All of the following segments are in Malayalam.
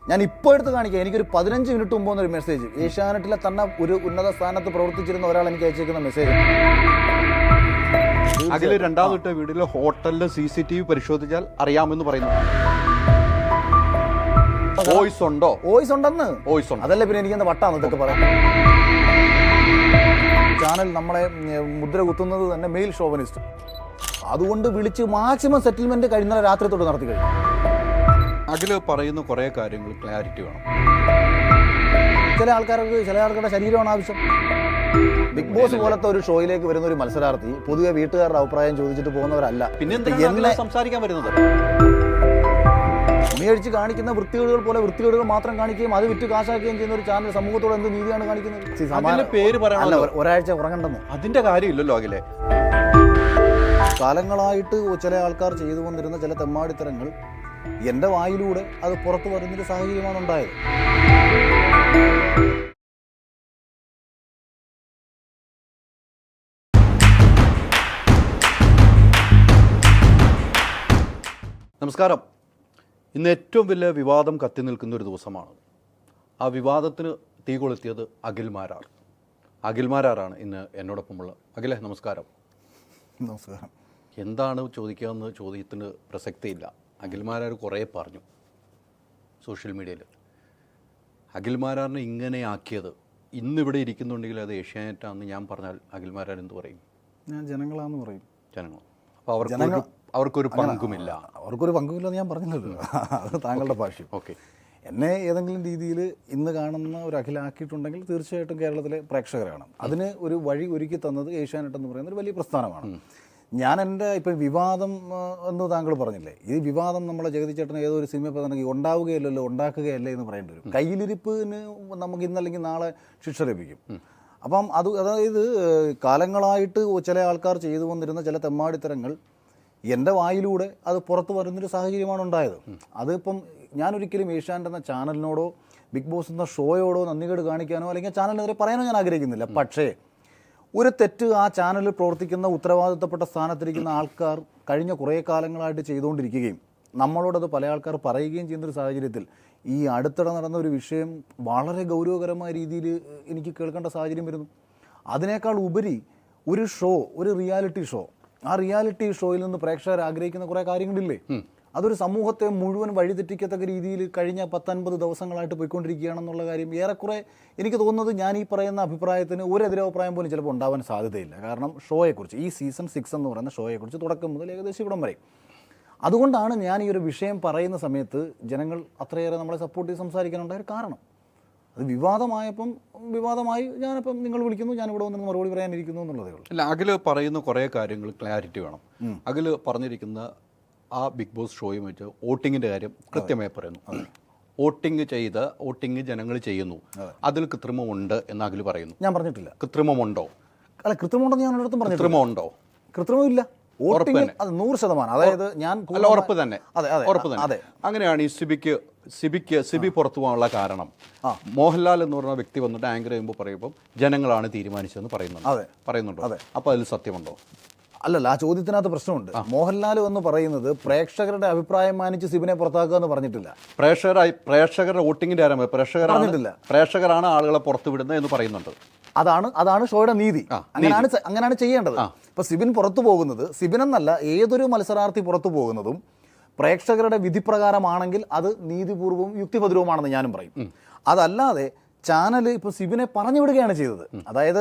ഞാൻ ഇപ്പോൾ എടുത്ത് കാണിക്കാം. എനിക്കൊരു 15 മിനിറ്റ് മുമ്പ് വന്നൊരു മെസ്സേജ്, ഏഷ്യാനെറ്റിലെ തന്നെ ഒരു ഉന്നത സ്ഥാനത്ത് പ്രവർത്തിച്ചിരുന്ന ഒരാൾ എനിക്ക് അയച്ചേക്കുന്ന മെസ്സേജ്. അതിൽ രണ്ടാമത്തെ വീട്ടിലെ ഹോട്ടലിലെ CCTV പരിശോധിച്ചാൽ അറിയാമെന്ന് പറയുന്നു. വോയിസ് ഉണ്ടോ? വോയിസ് ഉണ്ടെന്ന്. വോയിസ് ഉണ്ട്. അതല്ലേ പിന്നെ എനിക്കെന്താ വട്ടാന്ന് ഇതൊക്കെ പറയാം. ചാനൽ നമ്മളെ മുദ്ര കുത്തുന്നത് തന്നെ മെയിൽ ഷോവനിസ്റ്റ്. അതുകൊണ്ട് വിളിച്ച് മാക്സിമം സെറ്റിൽമെന്റ് കഴിഞ്ഞ രാത്രി തൊട്ട് നടത്തി കഴിഞ്ഞു. അതിൽ പറയുന്ന കുറേ കാര്യങ്ങൾ ക്ലാരിറ്റി വേണം. ചില ആൾക്കാരുടെ ശരീരമാണ് ആവശ്യം. ബിഗ് ബോസ് പോലത്തെ ഒരു ഷോയിലേക്ക് വരുന്ന ഒരു മത്സരാർത്ഥി പൊതുവെ വീട്ടുകാരുടെ അഭിപ്രായം ചോദിച്ചിട്ട് പോകുന്നവരല്ല. പിന്നെ എന്നെ സംസാരിക്കാൻ വരുന്നത് തുണിയടിച്ച് കാണിക്കുന്ന വൃത്തികേടുകൾ പോലെ വൃത്തികേടുകൾ മാത്രം കാണിക്കുകയും അത് വിറ്റ് കാശാക്കുകയും ചെയ്യുന്ന ഒരു ചാനൽ സമൂഹത്തോട് എന്ത് നീതിയാണ് കാണിക്കുന്നത്? പേര് പറയാനല്ല, ഒരാഴ്ച ഉറങ്ങണ്ടെന്ന് അതിന്റെ കാര്യമില്ലല്ലോ. അഖിലെ, കാലങ്ങളായിട്ട് ചില ആൾക്കാർ ചെയ്തു വന്നിരുന്ന ചില തെമ്മാടിത്തരങ്ങൾ എൻ്റെ വായിലൂടെ അത് പുറത്തു വരുന്നൊരു സാഹചര്യമാണ് ഉണ്ടായത്. നമസ്കാരം. ഇന്ന് ഏറ്റവും വലിയ വിവാദം കത്തി നിൽക്കുന്ന ഒരു ദിവസമാണ്. ആ വിവാദത്തിന് തീ കൊളുത്തിയത് അഖിൽമാരാറാണ് ഇന്ന് എന്നോടൊപ്പമുള്ള. അഖിലെ, നമസ്കാരം. നമസ്കാരം. എന്താണ് ചോദിക്കാമെന്ന് ചോദ്യത്തിന് പ്രസക്തിയില്ല. അഖിൽമാരാർ കുറേ പറഞ്ഞു സോഷ്യൽ മീഡിയയിൽ. അഖിൽമാരാറിനെ ഇങ്ങനെ ആക്കിയത്, ഇന്നിവിടെ ഇരിക്കുന്നുണ്ടെങ്കിൽ അത് ഏഷ്യാനെറ്റാണെന്ന് ഞാൻ പറഞ്ഞാൽ അഖിൽമാരാർ എന്ത് പറയും? ഞാൻ ജനങ്ങളാന്ന് പറയും. ജനങ്ങൾ. അപ്പോൾ അവർക്കൊരു പങ്കുമില്ല. അവർക്കൊരു പങ്കുമില്ലെന്ന് ഞാൻ പറഞ്ഞില്ലല്ലോ. അത് താങ്കളുടെ ഭാഷ്യം. ഓക്കെ. എന്നെ ഏതെങ്കിലും രീതിയിൽ ഇന്ന് കാണുന്ന ഒരു അഖിലാക്കിയിട്ടുണ്ടെങ്കിൽ തീർച്ചയായിട്ടും കേരളത്തിലെ പ്രേക്ഷകരാണ്. അതിന് ഒരു വഴി ഒരുക്കി തന്നത് ഏഷ്യാനെറ്റ് എന്ന് പറയുന്ന ഒരു വലിയ പ്രസ്ഥാനമാണ്. ഞാൻ എൻ്റെ ഇപ്പം വിവാദം എന്ന് താങ്കൾ പറഞ്ഞില്ലേ, ഈ വിവാദം നമ്മളെ ജഗതി ചേട്ടൻ ഏതോ ഒരു സിനിമ പറഞ്ഞെങ്കിൽ ഉണ്ടാവുകയല്ലല്ലോ ഉണ്ടാക്കുകയല്ലേ എന്ന് പറയേണ്ടി വരും. കയ്യിലിരിപ്പിന് നമുക്ക് ഇന്നല്ലെങ്കിൽ നാളെ ശിക്ഷ ലഭിക്കും. അപ്പം അതായത് കാലങ്ങളായിട്ട് ചില ആൾക്കാർ ചെയ്തു വന്നിരുന്ന ചില തെമ്മാടിത്തരങ്ങൾ എൻ്റെ വായിലൂടെ അത് പുറത്തു വരുന്നൊരു സാഹചര്യമാണ് ഉണ്ടായത്. അതിപ്പം ഞാനൊരിക്കലും ഏഷ്യാനെറ്റ് എന്ന ചാനലിനോടോ ബിഗ് ബോസ് എന്ന ഷോയോടോ നന്ദികേട് കാണിക്കാനോ അല്ലെങ്കിൽ ചാനലിനെതിരെ പറയാനോ ഞാൻ ആഗ്രഹിക്കുന്നില്ല. പക്ഷേ ഒരു തെറ്റ് ആ ചാനലിൽ പ്രവർത്തിക്കുന്ന ഉത്തരവാദിത്തപ്പെട്ട സ്ഥാനത്തിരിക്കുന്ന ആൾക്കാർ കഴിഞ്ഞ കുറേ കാലങ്ങളായിട്ട് ചെയ്തുകൊണ്ടിരിക്കുകയും നമ്മളോടത് പല ആൾക്കാർ പറയുകയും ചെയ്യുന്നൊരു സാഹചര്യത്തിൽ ഈ അടുത്തിടെ നടന്ന ഒരു വിഷയം വളരെ ഗൗരവകരമായ രീതിയിൽ എനിക്ക് കേൾക്കേണ്ട സാഹചര്യം വരുന്നു. അതിനേക്കാൾ ഉപരി ഒരു ഷോ, ഒരു റിയാലിറ്റി ഷോ, ആ റിയാലിറ്റി ഷോയിൽ നിന്ന് പ്രേക്ഷകർ ആഗ്രഹിക്കുന്ന കുറേ കാര്യങ്ങളില്ലേ, അതൊരു സമൂഹത്തെ മുഴുവൻ വഴിതെറ്റിക്കത്തക്ക രീതിയിൽ കഴിഞ്ഞ 10-50 ദിവസങ്ങളായിട്ട് പോയിക്കൊണ്ടിരിക്കുകയാണെന്നുള്ള കാര്യം ഏറെക്കുറെ എനിക്ക് തോന്നുന്നത് ഞാൻ ഈ പറയുന്ന അഭിപ്രായത്തിന് ഒരു എതിരഭിപ്രായം പോലും ചിലപ്പോൾ ഉണ്ടാവാൻ സാധ്യതയില്ല. കാരണം ഷോയെക്കുറിച്ച്, ഈ സീസൺ 6 എന്ന് പറയുന്ന ഷോയെക്കുറിച്ച് തുടക്കം മുതൽ ഏകദേശം ഇവിടം വരെ, അതുകൊണ്ടാണ് ഞാൻ ഈ ഒരു വിഷയം പറയുന്ന സമയത്ത് ജനങ്ങൾ അത്രയേറെ നമ്മളെ സപ്പോർട്ട് ചെയ്ത് സംസാരിക്കാനുണ്ടായ കാരണം. അത് വിവാദമായി ഞാനിപ്പം നിങ്ങൾ വിളിക്കുന്നു, ഞാനിവിടെ വന്ന് മറുപടി പറയാനിരിക്കുന്നു എന്നുള്ളതേ ഉള്ളൂ. അല്ല, അഖിൽ പറയുന്ന കുറേ കാര്യങ്ങൾ ക്ലാരിറ്റി വേണം. അഖിൽ പറഞ്ഞിരിക്കുന്ന ആ ബിഗ് ബോസ് ഷോയും വെച്ച് വോട്ടിങ്ങിൻ്റെ കാര്യം കൃത്യമായി പറയുന്നു. വോട്ടിംഗ് ജനങ്ങൾ ചെയ്യുന്നു, അതിൽ കൃത്രിമമുണ്ട് എന്ന് അഖിൽ പറയുന്നു. ഞാൻ പറഞ്ഞിട്ടില്ല. കൃത്രിമമുണ്ടോ? അല്ല, കൃത്രിമമുണ്ടെന്ന് ഞാൻ ഒരിടത്തും പറഞ്ഞു. കൃത്രിമമുണ്ടോ? കൃത്രിമമില്ല. വോട്ടിംഗ് അത് 100%. അതായത് ഞാൻ ഉറപ്പ് തന്നെ. അതെ. അങ്ങനെയാണ് ഈ സിബി പുറത്തു പോകാനുള്ള കാരണം. മോഹൻലാൽ എന്ന് പറഞ്ഞ വ്യക്തി വന്നിട്ട് ആങ്കർ ചെയ്യുമ്പോൾ പറയുമ്പോൾ ജനങ്ങളാണ് തീരുമാനിച്ചതെന്ന് പറയുന്നുണ്ടോ? അപ്പോൾ അതിൽ സത്യമുണ്ടോ? അല്ലല്ല, ആ ചോദ്യത്തിനകത്ത് പ്രശ്നമുണ്ട്. മോഹൻലാൽ എന്ന് പറയുന്നത് പ്രേക്ഷകരുടെ അഭിപ്രായം മാനിച്ച് സിബിനെ പുറത്താക്കുക എന്ന് പറഞ്ഞിട്ടില്ല. പ്രേക്ഷകരുടെ വോട്ടിങ്ങിന്റെ ആരംഭം പ്രേക്ഷകരാണ് ആളുകളെ പുറത്തു വിടുന്നത് എന്ന് പറയുന്നുണ്ട്. അതാണ് ഷോയുടെ നീതി. അങ്ങനെയാണ് ചെയ്യേണ്ടത്. ഇപ്പൊ സിബിൻ പുറത്തു പോകുന്നത്, സിബിൻ എന്നല്ല ഏതൊരു മത്സരാർത്ഥി പുറത്തു പോകുന്നതും പ്രേക്ഷകരുടെ വിധിപ്രകാരമാണെങ്കിൽ അത് നീതിപൂർവവും യുക്തിഭദ്രവുമാണെന്ന് ഞാനും പറയും. അതല്ലാതെ ചാനൽ ഇപ്പോൾ സിബിനെ പറഞ്ഞു വിടുകയാണ് ചെയ്തത്. അതായത്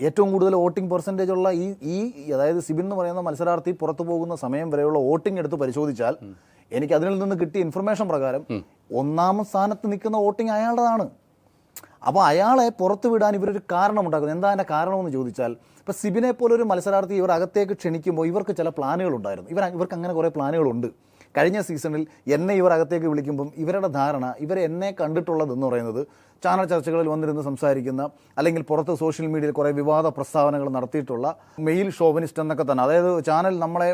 ഏറ്റവും കൂടുതൽ വോട്ടിംഗ് പെർസെൻറ്റേജ് ഉള്ള അതായത് സിബിൻ എന്ന് പറയുന്ന മത്സരാർത്ഥി പുറത്തു പോകുന്ന സമയം വരെയുള്ള വോട്ടിംഗ് എടുത്ത് പരിശോധിച്ചാൽ എനിക്ക് അതിൽ നിന്ന് കിട്ടിയ ഇൻഫർമേഷൻ പ്രകാരം 1ാം സ്ഥാനത്ത് നിൽക്കുന്ന വോട്ടിംഗ് അയാളുടേതാണ്. അപ്പോൾ അയാളെ പുറത്തു വിടാൻ ഇവരൊരു കാരണമുണ്ടാക്കുന്നത്. എന്താ അതിൻ്റെ കാരണമെന്ന് ചോദിച്ചാൽ, ഇപ്പോൾ സിബിനെ പോലൊരു മത്സരാർത്ഥി ഇവർ അകത്തേക്ക് ക്ഷണിക്കുമ്പോൾ ഇവർക്ക് ചില പ്ലാനുകളുണ്ടായിരുന്നു. ഇവർക്ക് അങ്ങനെ കുറേ പ്ലാനുകളുണ്ട്. കഴിഞ്ഞ സീസണിൽ എന്നെ ഇവർ അകത്തേക്ക് വിളിക്കുമ്പം ഇവരുടെ ധാരണ, എന്നെ കണ്ടിട്ടുള്ളതെന്ന് പറയുന്നത് ചാനൽ ചർച്ചകളിൽ വന്നിരുന്ന് സംസാരിക്കുന്ന, അല്ലെങ്കിൽ പുറത്ത് സോഷ്യൽ മീഡിയയിൽ കുറേ വിവാദ പ്രസ്താവനകൾ നടത്തിയിട്ടുള്ള മെയിൽ ഷോവനിസ്റ്റ് എന്നൊക്കെ തന്നെ. അതായത് ചാനൽ നമ്മളെ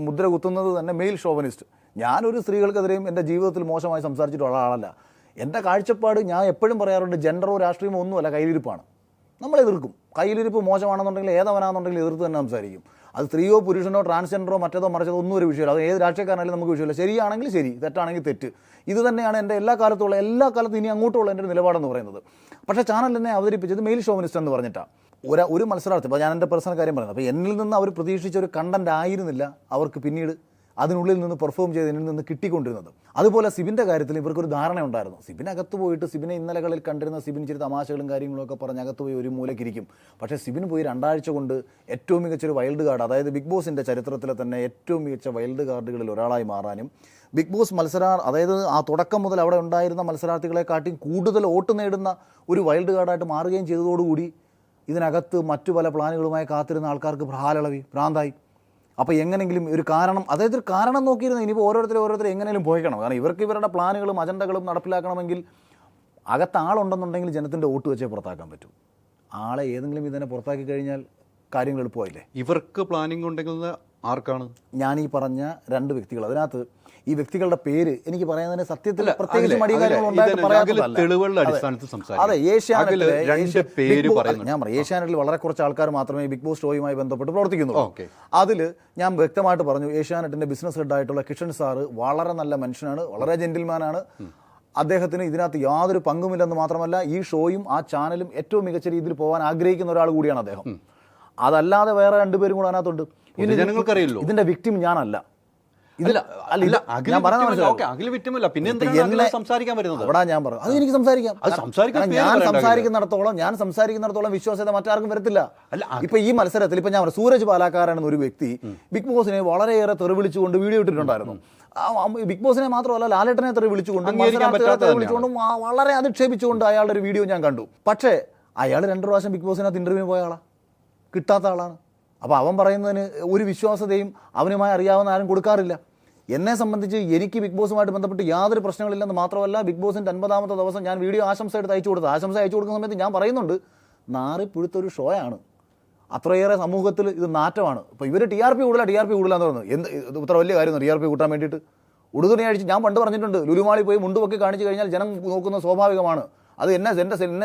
മുദ്ര കുത്തുന്നത് തന്നെ മെയിൽ ഷോവനിസ്റ്റ്. ഞാനൊരു സ്ത്രീകൾക്കെതിരെയും എൻ്റെ ജീവിതത്തിൽ മോശമായി സംസാരിച്ചിട്ടുള്ള ആളല്ല. എൻ്റെ കാഴ്ചപ്പാട് ഞാൻ എപ്പോഴും പറയാറുണ്ട്, ജെൻഡറോ രാഷ്ട്രീയമോ ഒന്നുമല്ല, കയ്യിലിരിപ്പാണ്. നമ്മൾ എതിർക്കും. കയ്യിലിരിപ്പ് മോശമാണെന്നുണ്ടെങ്കിൽ ഏതവനാണെന്നുണ്ടെങ്കിൽ എതിർത്ത് തന്നെ സംസാരിക്കും. അത് സ്ത്രീയോ പുരുഷനോ ട്രാൻസ്ജെൻഡറോ മറ്റേതോ മറിച്ചതോ ഒന്നും ഒരു വിഷയമില്ല. അത് ഏത് രാഷ്ട്രീയക്കാരനായാലും നമുക്ക് വിഷയമില്ല. ശരിയാണെങ്കിൽ ശരി, തെറ്റാണെങ്കിൽ തെറ്റ്. ഇത് തന്നെയാണ് എൻ്റെ എല്ലാ കാലത്തും ഇനി അങ്ങോട്ടുള്ള എൻ്റെ ഒരു നിലപാടെന്ന് പറയുന്നത്. പക്ഷേ ചാനൽ എന്നെ അവതരിപ്പിച്ചത് മെയിൽ ഷോവിനിസ്റ്റ് എന്ന് പറഞ്ഞിട്ടാണ്. ഒരു മത്സരാർത്ഥി, ഇപ്പോൾ ഞാൻ എൻ്റെ പേഴ്സണൽ കാര്യം പറയുന്നത്, അപ്പോൾ എന്നിൽ നിന്ന് അവർ പ്രതീക്ഷിച്ച ഒരു കണ്ടന്റ് ആയിരുന്നില്ല അവർക്ക് പിന്നീട് അതിനുള്ളിൽ നിന്ന് പെർഫോം ചെയ്ത് എന്നിൽ നിന്ന് കിട്ടിക്കൊണ്ടിരുന്നത്. അതുപോലെ സിബിൻ്റെ കാര്യത്തിൽ ഇവർക്കൊരു ധാരണ ഉണ്ടായിരുന്നു. സിബിനകത്ത് പോയിട്ട് സിബിനെ ഇന്നലകളിൽ കണ്ടിരുന്ന സിബിൻ ഇച്ചിരി തമാശകളും കാര്യങ്ങളൊക്കെ പറഞ്ഞ് അകത്ത് പോയി ഒരു മൂലക്കിരിക്കും. പക്ഷേ സിബിന് പോയി 2 ആഴ്ച കൊണ്ട് ഏറ്റവും മികച്ചൊരു വൈൽഡ് കാർഡ്, അതായത് ബിഗ് ബോസിൻ്റെ ചരിത്രത്തിലെ തന്നെ ഏറ്റവും മികച്ച വൈൽഡ് കാർഡുകളിൽ ഒരാളായി മാറാനും ബിഗ് ബോസ് അതായത് ആ തുടക്കം മുതൽ അവിടെ ഉണ്ടായിരുന്ന മത്സരാർത്ഥികളെക്കാട്ടിയും കൂടുതൽ വോട്ട് നേടുന്ന ഒരു വൈൽഡ് കാർഡായിട്ട് മാറുകയും ചെയ്തതോടുകൂടി ഇതിനകത്ത് മറ്റു പല പ്ലാനുകളുമായി കാത്തിരുന്ന ആൾക്കാർക്ക് ഭ്രാന്തായി. അപ്പോൾ എങ്ങനെയെങ്കിലും ഒരു കാരണം, അതായത് ഒരു കാരണം നോക്കിയിരുന്ന ഇനിയിപ്പോൾ ഓരോരുത്തർ എങ്ങനെയും പോയിക്കണം. കാരണം ഇവർക്ക് ഇവരുടെ പ്ലാനുകളും അജണ്ടകളും നടപ്പിലാക്കണമെങ്കിൽ അകത്ത് ആളുണ്ടെന്നുണ്ടെങ്കിൽ ജനത്തിൻ്റെ വോട്ട് വെച്ചേ പുറത്താക്കാൻ പറ്റൂ. ആളെ ഏതെങ്കിലും ഇതിനെ പുറത്താക്കി കഴിഞ്ഞാൽ കാര്യങ്ങൾ എളുപ്പമായില്ലേ? ഇവർക്ക് പ്ലാനിങ് ഉണ്ടെങ്കിൽ ആർക്കാണ്? ഞാൻ ഈ പറഞ്ഞ 2 വ്യക്തികൾ, അതിനകത്ത് ഈ വ്യക്തികളുടെ പേര് എനിക്ക് പറയുന്നതിന് സത്യത്തിൽ പ്രത്യേകിച്ച് അതെ, ഏഷ്യാനെറ്റിൽ വളരെ കുറച്ച് ആൾക്കാർ മാത്രമേ ബിഗ് ബോസ് ഷോയുമായി ബന്ധപ്പെട്ട് പ്രവർത്തിക്കുന്നുള്ളൂ. അതിൽ ഞാൻ വ്യക്തമായിട്ട് പറഞ്ഞു, ഏഷ്യാനെറ്റിന്റെ ബിസിനസ് ഹെഡായിട്ടുള്ള കിഷൻ സാറ് വളരെ നല്ല മനുഷ്യനാണ്, വളരെ ജെന്റിൽമാനാണ്. അദ്ദേഹത്തിന് ഇതിനകത്ത് യാതൊരു പങ്കുമില്ലെന്ന് മാത്രമല്ല, ഈ ഷോയും ആ ചാനലും ഏറ്റവും മികച്ച രീതിയിൽ പോകാൻ ആഗ്രഹിക്കുന്ന ഒരാൾ കൂടിയാണ് അദ്ദേഹം. അതല്ലാതെ വേറെ 2 പേരും കൂടെ അതിനകത്തുണ്ട്. ഇതിന്റെ വിക്ടിം ഞാനല്ല. അവിടെ ഞാൻ സംസാരിക്കുന്നിടത്തോളം വിശ്വാസ്യത മറ്റാർക്കും വരത്തില്ല. ഇപ്പൊ ഈ മത്സരത്തിൽ ഇപ്പൊ ഞാൻ സൂരജ് പാലക്കാരൻ ഒരു വ്യക്തി ബിഗ് ബോസിനെ വളരെയേറെ തെറിവിളിച്ചുകൊണ്ട് വീഡിയോ ഇട്ടിട്ടുണ്ടായിരുന്നു. ബിഗ് ബോസിനെ മാത്രമല്ല ലാലേട്ടനെ തെറിവിളിച്ചുകൊണ്ടും വളരെ അധിക്ഷേപിച്ചുകൊണ്ട് അയാളുടെ ഒരു വീഡിയോ ഞാൻ കണ്ടു. പക്ഷേ അയാൾ 2 പ്രാവശ്യം ബിഗ് ബോസിനകത്ത് ഇന്റർവ്യൂവിന് പോയ ആളാണ്, കിട്ടാത്ത ആളാണ്. അപ്പോൾ അവൻ പറയുന്നതിന് ഒരു വിശ്വാസതയും അവനുമായി അറിയാവുന്ന ആരും കൊടുക്കാറില്ല. എന്നെ സംബന്ധിച്ച് എനിക്ക് ബിഗ് ബോസുമായിട്ട് ബന്ധപ്പെട്ട് യാതൊരു പ്രശ്നങ്ങളില്ലെന്ന് മാത്രമല്ല, ബിഗ് ബോസിൻ്റെ 50ാമത്തെ ദിവസം ഞാൻ വീഡിയോ ആശംസ അയച്ചു കൊടുക്കുന്ന സമയത്ത് ഞാൻ പറയുന്നുണ്ട്, നാറിപ്പുഴുത്തൊരു ഷോയാണ്, അത്രയേറെ സമൂഹത്തിൽ ഇത് നാറ്റമാണ്. ഇപ്പോൾ ഇവർ TRP കൂടുതലാന്ന് പറഞ്ഞു. ഇത്ര വലിയ കാര്യം TRP കൂട്ടാൻ വേണ്ടിയിട്ട് ഉടുതുണി അഴിച്ച്, ഞാൻ പണ്ട് പറഞ്ഞിട്ടുണ്ട്, ലുലുമാളി പോയി മുണ്ടുപൊക്കി കാണിച്ചു കഴിഞ്ഞാൽ ജനം നോക്കുന്നത് സ്വാഭാവികമാണ്. അത് എന്നെ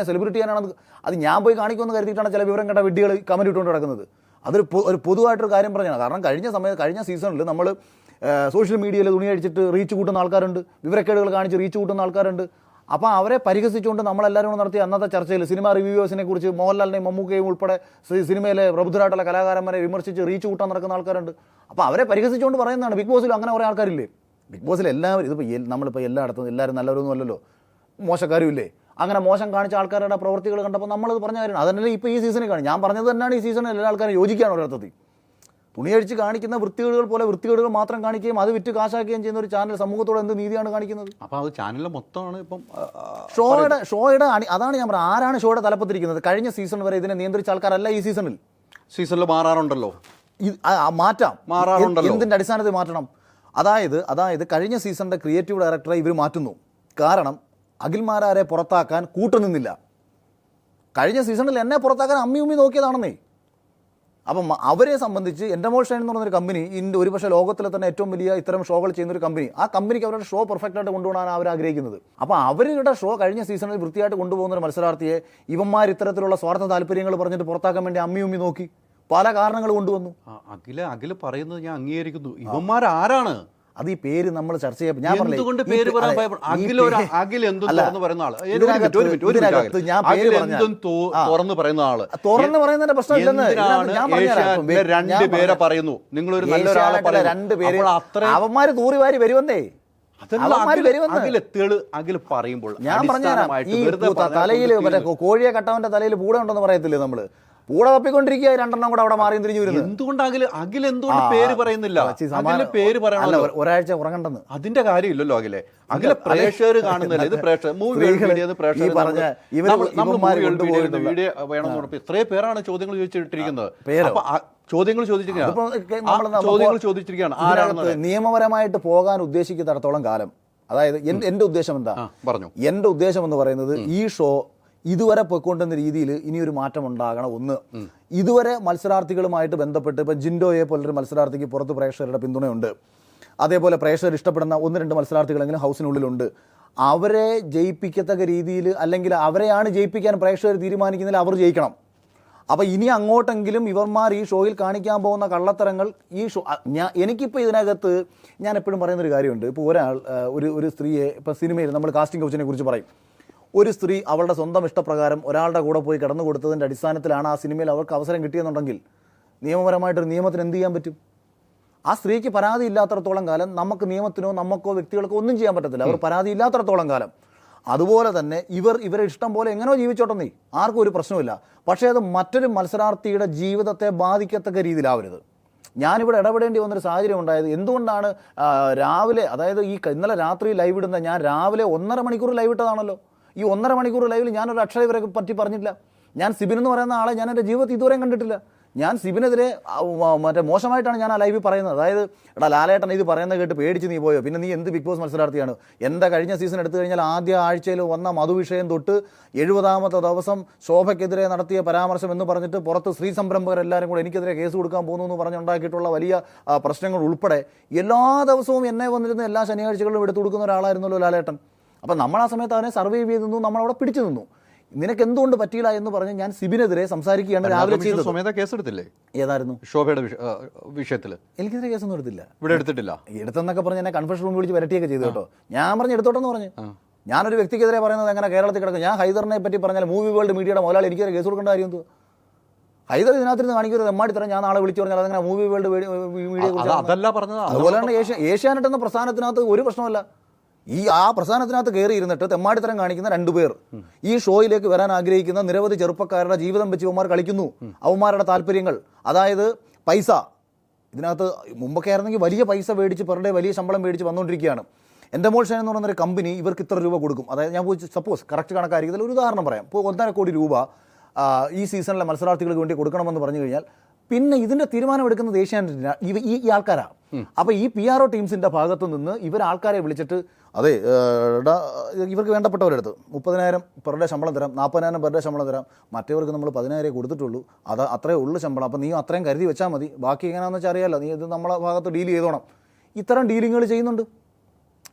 സെലിബ്രിറ്റി ചെയ്യാനാണ്. അത് ഞാൻ പോയി കാണിക്കുമെന്ന് കരുതിയിട്ടാണ് ചില വിവരം കേട്ട വിഡ്ഢികൾ കമന്റ് ഇട്ടുകൊണ്ട് നടക്കുന്നത്. അതൊരു പൊതുവായിട്ടൊരു കാര്യം പറഞ്ഞാണ്. കാരണം കഴിഞ്ഞ സീസണിൽ നമ്മൾ സോഷ്യൽ മീഡിയയിൽ തുണി അടിച്ചിട്ട് റീച്ച് കൂട്ടുന്ന ആൾക്കാരുണ്ട്, വിവരക്കേടുകൾ കാണിച്ച് റീച്ച് കൂട്ടുന്ന ആൾക്കാരുണ്ട്. അപ്പോൾ അവരെ പരിഹസിച്ചുകൊണ്ട് നമ്മളെല്ലാവരും നടത്തിയ അന്നത്തെ ചർച്ചയിൽ സിനിമ റിവ്യൂവേഴ്സിനെ കുറിച്ച് മോഹൻലാലിനെയും മമ്മൂക്കയും ഉൾപ്പെടെ സിനിമയിലെ പ്രബുദ്ധരായിട്ടുള്ള കലാകാരന്മാരെ വിമർശിച്ച് റീച്ച് കൂട്ടാൻ നടക്കുന്ന ആൾക്കാരുണ്ട്. അപ്പോൾ അവരെ പരിഹസിച്ചുകൊണ്ട് പറയുന്നതാണ്. ബിഗ് ബോസിൽ അങ്ങനെ കുറേ ആൾക്കാരില്ലേ? ബിഗ് ബോസിൽ എല്ലാവരും, ഇതിപ്പോൾ നമ്മളിപ്പോൾ എല്ലായിടത്തും എല്ലാവരും നല്ലവരൊന്നും അല്ലല്ലോ, മോശക്കാരും ഇല്ലേ? അങ്ങനെ മോശം കാണിച്ച ആൾക്കാരുടെ പ്രവൃത്തികൾ കണ്ടപ്പോൾ നമ്മളത് പറഞ്ഞ കാര്യമാണ്. അതന്നെ ഇപ്പോൾ ഈ സീസണിൽ കാണും. ഞാൻ പറഞ്ഞത് തന്നെയാണ് ഈ സീസണിൽ എല്ലാ ആൾക്കാരും യോജിക്കുകയാണ് ഒരർത്ഥത്തിൽ. തുണിയടിച്ച് കാണിക്കുന്ന വൃത്തികേടുകൾ പോലെ വൃത്തികേടുകൾ മാത്രം കാണിക്കുകയും അത് വിറ്റ് കാശാക്കുകയും ചെയ്യുന്ന ഒരു ചാനൽ സമൂഹത്തോട് എന്ത് നീതിയാണ് കാണിക്കുന്നത്? അപ്പോൾ അത് ചാനലിലെ മൊത്തമാണ് ഇപ്പം ഷോയുടെ അതാണ് ഞാൻ പറഞ്ഞത്. ആരാണ് ഷോയുടെ തലപ്പത്തിരിക്കുന്നത്? കഴിഞ്ഞ സീസൺ വരെ ഇതിനെ നിയന്ത്രിച്ച ആൾക്കാരല്ല ഈ സീസണിൽ മാറാറുണ്ടല്ലോ. മാറാറുണ്ടല്ലോ. എന്തിൻ്റെ അടിസ്ഥാനത്തിൽ മാറ്റണം? അതായത് കഴിഞ്ഞ സീസണിന്റെ ക്രിയേറ്റീവ് ഡയറക്ടറെ ഇവർ മാറ്റുന്നു. കാരണം അഖിൽമാരാരെ പുറത്താക്കാൻ കൂട്ടുനിന്നില്ല. കഴിഞ്ഞ സീസണിൽ എന്നെ പുറത്താക്കാൻ അമ്മി നോക്കിയതാണെന്നേ. അപ്പം അവരെ സംബന്ധിച്ച് എൻഡമോൾ ഷൈൻ എന്ന് പറഞ്ഞൊരു കമ്പനി, ഒരുപക്ഷെ ലോകത്തിലെ തന്നെ ഏറ്റവും വലിയ ഇത്തരം ഷോകൾ ചെയ്യുന്നൊരു കമ്പനി, ആ കമ്പനിക്ക് അവരുടെ ഷോ പെർഫെക്റ്റ് ആയിട്ട് കൊണ്ടുപോകാൻ അവർ ആഗ്രഹിക്കുന്നത്. അപ്പോൾ അവരുടെ ഷോ കഴിഞ്ഞ സീസണിൽ വൃത്തിയായിട്ട് കൊണ്ടുപോകുന്ന ഒരു മത്സരാർത്ഥിയെ ഇവന്മാർ ഇത്തരത്തിലുള്ള സ്വാർത്ഥ താല്പര്യങ്ങൾ പറഞ്ഞിട്ട് പുറത്താക്കാൻ വേണ്ടി അമ്മി നോക്കി പല കാരണങ്ങൾ കൊണ്ടുവന്നു. അഖില പറയുന്നത് ഞാൻ അംഗീകരിക്കുന്നു. ഇവന്മാരാരാണ്? അത് ഈ പേര് നമ്മൾ ചർച്ച ചെയ്യാം. ഞാൻ തുറന്നു പറയുന്നതിന്റെ പ്രശ്നമില്ലെന്ന് പറയുന്നു. നിങ്ങളൊരു നല്ലൊരാളെ അവന്മാര് തൂറിവാരി വരുവന്നേ. അഖിൽ പറയുമ്പോൾ ഞാൻ പറഞ്ഞുതരാം. ഈ തലയിൽ കോഴിയെ കട്ടവന്റെ തലയിൽ പൂട ഉണ്ടെന്ന് പറയത്തില്ലേ നമ്മള്? പൂട തപ്പിക്കൊണ്ടിരിക്കുക, 2 കൂടെ അവിടെ മാറിയും തിരിഞ്ഞു വരുന്നത്. എന്തുകൊണ്ട് അഖിൽ എന്തുകൊണ്ട് പേര് പറയുന്നില്ല? പേര് പറയണല്ലോ, ഒരാഴ്ച ഉറങ്ങണ്ടെന്ന്. അതിന്റെ കാര്യമില്ലല്ലോ. അഖിലെ പ്രേക്ഷകർ കാണുന്നില്ല. ഇത് വീഡിയോ വേണമെന്ന് പറഞ്ഞപ്പോൾ ഇത്രയും പേരാണ് ചോദ്യങ്ങൾ ചോദിച്ചിട്ടിരിക്കുന്നത്. ചോദ്യങ്ങൾ ചോദിച്ചിരിക്കുകയാണ്. നിയമപരമായിട്ട് പോകാൻ ഉദ്ദേശിക്കുന്നിടത്തോളം കാലം, അതായത് എന്റെ ഉദ്ദേശം എന്താ പറഞ്ഞു? എന്റെ ഉദ്ദേശം എന്ന് പറയുന്നത്, ഈ ഷോ ഇതുവരെ പോയിക്കൊണ്ടിരുന്ന രീതിയിൽ ഇനിയൊരു മാറ്റം ഉണ്ടാകണം. ഒന്ന്, ഇതുവരെ മത്സരാർത്ഥികളുമായിട്ട് ബന്ധപ്പെട്ട് ഇപ്പം ജിൻഡോയെ പോലൊരു മത്സരാർത്ഥിക്ക് പുറത്ത് പ്രേക്ഷകരുടെ പിന്തുണയുണ്ട്. അതേപോലെ പ്രേക്ഷകർ ഇഷ്ടപ്പെടുന്ന 1-2 മത്സരാർത്ഥികളെങ്കിലും ഹൗസിനുള്ളിലുണ്ട്. അവരെ ജയിപ്പിക്കത്തക്ക രീതിയിൽ, അല്ലെങ്കിൽ അവരെയാണ് ജയിപ്പിക്കാൻ പ്രേക്ഷകർ തീരുമാനിക്കുന്നതിൽ അവർ ജയിക്കണം. അപ്പോൾ ഇനി അങ്ങോട്ടെങ്കിലും ഇവർമാർ ഈ ഷോയിൽ കാണിക്കാൻ പോകുന്ന കള്ളത്തരങ്ങൾ ഈ ഷോ എനിക്കിപ്പോൾ ഇതിനകത്ത് ഞാൻ എപ്പോഴും പറയുന്നൊരു കാര്യമുണ്ട്. ഇപ്പോൾ ഒരാൾ ഒരു സ്ത്രീയെ ഇപ്പോൾ സിനിമയിൽ നമ്മൾ കാസ്റ്റിംഗ് കൗച്ചിനെ കുറിച്ച് പറയും. ഒരു സ്ത്രീ അവളുടെ സ്വന്തം ഇഷ്ടപ്രകാരം ഒരാളുടെ കൂടെ പോയി കിടന്നു കൊടുത്തതിൻ്റെ അടിസ്ഥാനത്തിലാണ് ആ സിനിമയിൽ അവർക്ക് അവസരം കിട്ടിയെന്നുണ്ടെങ്കിൽ നിയമപരമായിട്ടൊരു നിയമത്തിന് എന്ത് ചെയ്യാൻ പറ്റും? ആ സ്ത്രീക്ക് പരാതി ഇല്ലാത്തടത്തോളം കാലം നമുക്ക് നിയമത്തിനോ നമുക്കോ വ്യക്തികൾക്കോ ഒന്നും ചെയ്യാൻ പറ്റത്തില്ല. അവർ പരാതി ഇല്ലാത്തടത്തോളം കാലം. അതുപോലെ തന്നെ ഇവരെ ഇഷ്ടം പോലെ എങ്ങനെയോ ജീവിച്ചോട്ടെന്നേ, ആർക്കും ഒരു പ്രശ്നമില്ല. പക്ഷേ അത് മറ്റൊരു മത്സരാർത്ഥിയുടെ ജീവിതത്തെ ബാധിക്കത്തക്ക രീതിയിലാവരുത്. ഞാനിവിടെ ഇടപെടേണ്ടി വന്നൊരു സാഹചര്യം ഉണ്ടായത് എന്തുകൊണ്ടാണ് രാവിലെ, അതായത് ഇന്നലെ രാത്രി ലൈവ് ഇടുന്ന ഞാൻ രാവിലെ 1.5 മണിക്കൂർ ലൈവ് ഇട്ടതാണല്ലോ. ഈ 1.5 മണിക്കൂർ ലൈവിൽ ഞാനൊരു അക്ഷരം ഇവരെ പറ്റി പറഞ്ഞില്ല. ഞാൻ സിബിൻ എന്ന് പറയുന്ന ആളെ ഞാൻ എൻ്റെ ജീവിതത്തിൽ ഇതുവരെയും കണ്ടിട്ടില്ല. ഞാൻ സിബിനെതിരെ മോശമായിട്ടാണ് ഞാൻ ആ ലൈവിൽ പറയുന്നത്. അതായത് എടാ ലാലേട്ടൻ ഇത് പറയുന്നത് കേട്ട് പേടിച്ച് നീ പോയോ, പിന്നെ നീ എന്ത് ബിഗ് ബോസ് മത്സരാർത്ഥിയാണ്? എൻ്റെ കഴിഞ്ഞ സീസൺ എടുത്തു കഴിഞ്ഞാൽ ആദ്യ ആഴ്ചയിൽ വന്ന മധുവിഷയം തൊട്ട് 70ാമത്തെ ദിവസം ശോഭയ്ക്കെതിരെ നടത്തിയ പരാമർശം എന്ന് പറഞ്ഞിട്ട് പുറത്ത് സ്ത്രീ സംരംഭകരെല്ലാവരും കൂടെ എനിക്കെതിരെ കേസ് കൊടുക്കാൻ പോകുന്നു എന്ന് പറഞ്ഞുണ്ടാക്കിയിട്ടുള്ള വലിയ പ്രശ്നങ്ങൾ ഉൾപ്പെടെ എല്ലാ ദിവസവും എന്നെ വന്നിരുന്ന എല്ലാ ശനിയാഴ്ചകളിലും എടുത്തു കൊടുക്കുന്ന ഒരാളായിരുന്നല്ലോ ലാലേട്ടൻ. അപ്പം നമ്മൾ ആ സമയത്ത് അവനെ സർവൈവ് ചെയ്ത് നിന്നു, നമ്മളവിടെ പിടിച്ചു നിന്നു. നിനക്ക് എന്തുകൊണ്ട് പറ്റിയില്ല എന്ന് പറഞ്ഞ് ഞാൻ സിബിനെതിരെ സംസാരിക്കുകയാണ് രാവിലെ ചെയ്തത്. കേസെടുത്തില്ലേ? ഏതായിരുന്നു? ശോഭയുടെ വിഷയത്തിൽ എനിക്കെതിരെ കേസൊന്നും എടുത്തില്ല. ഇവിടെ എടുത്തിട്ടില്ല. എടുത്തെന്നൊക്കെ പറഞ്ഞ് എന്നെ കൺഫെഷൻ റൂമിൽ വിളിച്ച് വരട്ടിയൊക്കെ ചെയ്തു കേട്ടോ. ഞാൻ പറഞ്ഞ് എടുത്തോട്ടെന്ന് പറഞ്ഞു. ഞാനൊരു വ്യക്തിക്കെതിരെ പറയുന്നത് എങ്ങനെ കേരളത്തിൽ കിടക്കും? ഞാൻ ഹൈദറിനെ പറ്റി പറഞ്ഞാൽ മൂവി വേൾഡ് മീഡിയയുടെ മുതലാളി എനിക്കെതിരെ കേസ് കൊടുക്കേണ്ട കാര്യം എന്തുവാ? ഹൈദർ ഇതിനകത്തിരുന്ന് കാണിക്കരുത് എമ്മാടി തരാം. ഞാൻ നാളെ വിളിച്ചു പറഞ്ഞാൽ അതങ്ങനെ മൂവി വേൾഡ് മീഡിയ അതുപോലെ തന്നെ ഏഷ്യാനെറ്റ് എന്ന പ്രസ്ഥാനത്തിനകത്ത് ഒരു പ്രശ്നമല്ല. ആ പ്രസ്ഥാനത്തിനകത്ത് കയറി ഇരുന്നിട്ട് തെമ്മാടിത്തരം കാണിക്കുന്ന 2 പേർ ഈ ഷോയിലേക്ക് വരാൻ ആഗ്രഹിക്കുന്ന നിരവധി ചെറുപ്പക്കാരുടെ ജീവിതം വെച്ച് അവന്മാർ കളിക്കുന്നു. അവന്മാരുടെ താല്പര്യങ്ങൾ, അതായത് പൈസ. ഇതിനകത്ത് മുമ്പൊക്കെ ആയിരുന്നെങ്കിൽ വലിയ പൈസ മേടിച്ച് പെർ ഡേ വലിയ ശമ്പളം മേടിച്ച് വന്നുകൊണ്ടിരിക്കുകയാണ്. എൻ്റെ മോൾഷൻ എന്ന് പറയുന്നൊരു കമ്പനി ഇവർക്ക് ഇത്ര രൂപ കൊടുക്കും. അതായത് ഞാൻ പോയി സപ്പോസ് കറക്റ്റ് കണക്കായിരിക്കും, ഒരു ഉദാഹരണം പറയാം. ഇപ്പോൾ 1.5 കോടി രൂപ ഈ സീസണിലെ മത്സരാർത്ഥികൾക്ക് വേണ്ടി കൊടുക്കണമെന്ന് പറഞ്ഞു കഴിഞ്ഞാൽ പിന്നെ ഇതിൻ്റെ തീരുമാനം എടുക്കുന്നത് ഏഷ്യാനെറ്റിനാണ്, ഈ ആൾക്കാരാണ്. അപ്പോൾ ഈ PRO ടീംസിൻ്റെ ഭാഗത്തു നിന്ന് ആൾക്കാരെ വിളിച്ചിട്ട് അതെ ഇവർക്ക് വേണ്ടപ്പെട്ടവരെടുത്ത് 30,000 പെർ ഡേ ശമ്പളം തരാം, 40,000 പെർ ഡേ ശമ്പളം തരാം, മറ്റവർക്ക് നമ്മൾ 10,000 കൊടുത്തിട്ടുള്ളൂ, അത് അത്രേ ഉള്ളൂ ശമ്പളം, അപ്പോൾ നീ അത്രയും കരുതി വെച്ചാൽ മതി, ബാക്കി എങ്ങനെയാണെന്ന് വെച്ചാൽ അറിയാമല്ലോ, നീ ഇത് നമ്മളെ ഭാഗത്ത് ഡീൽ ചെയ്തോണം. ഇത്തരം ഡീലിങ്ങുകൾ ചെയ്യുന്നുണ്ട്.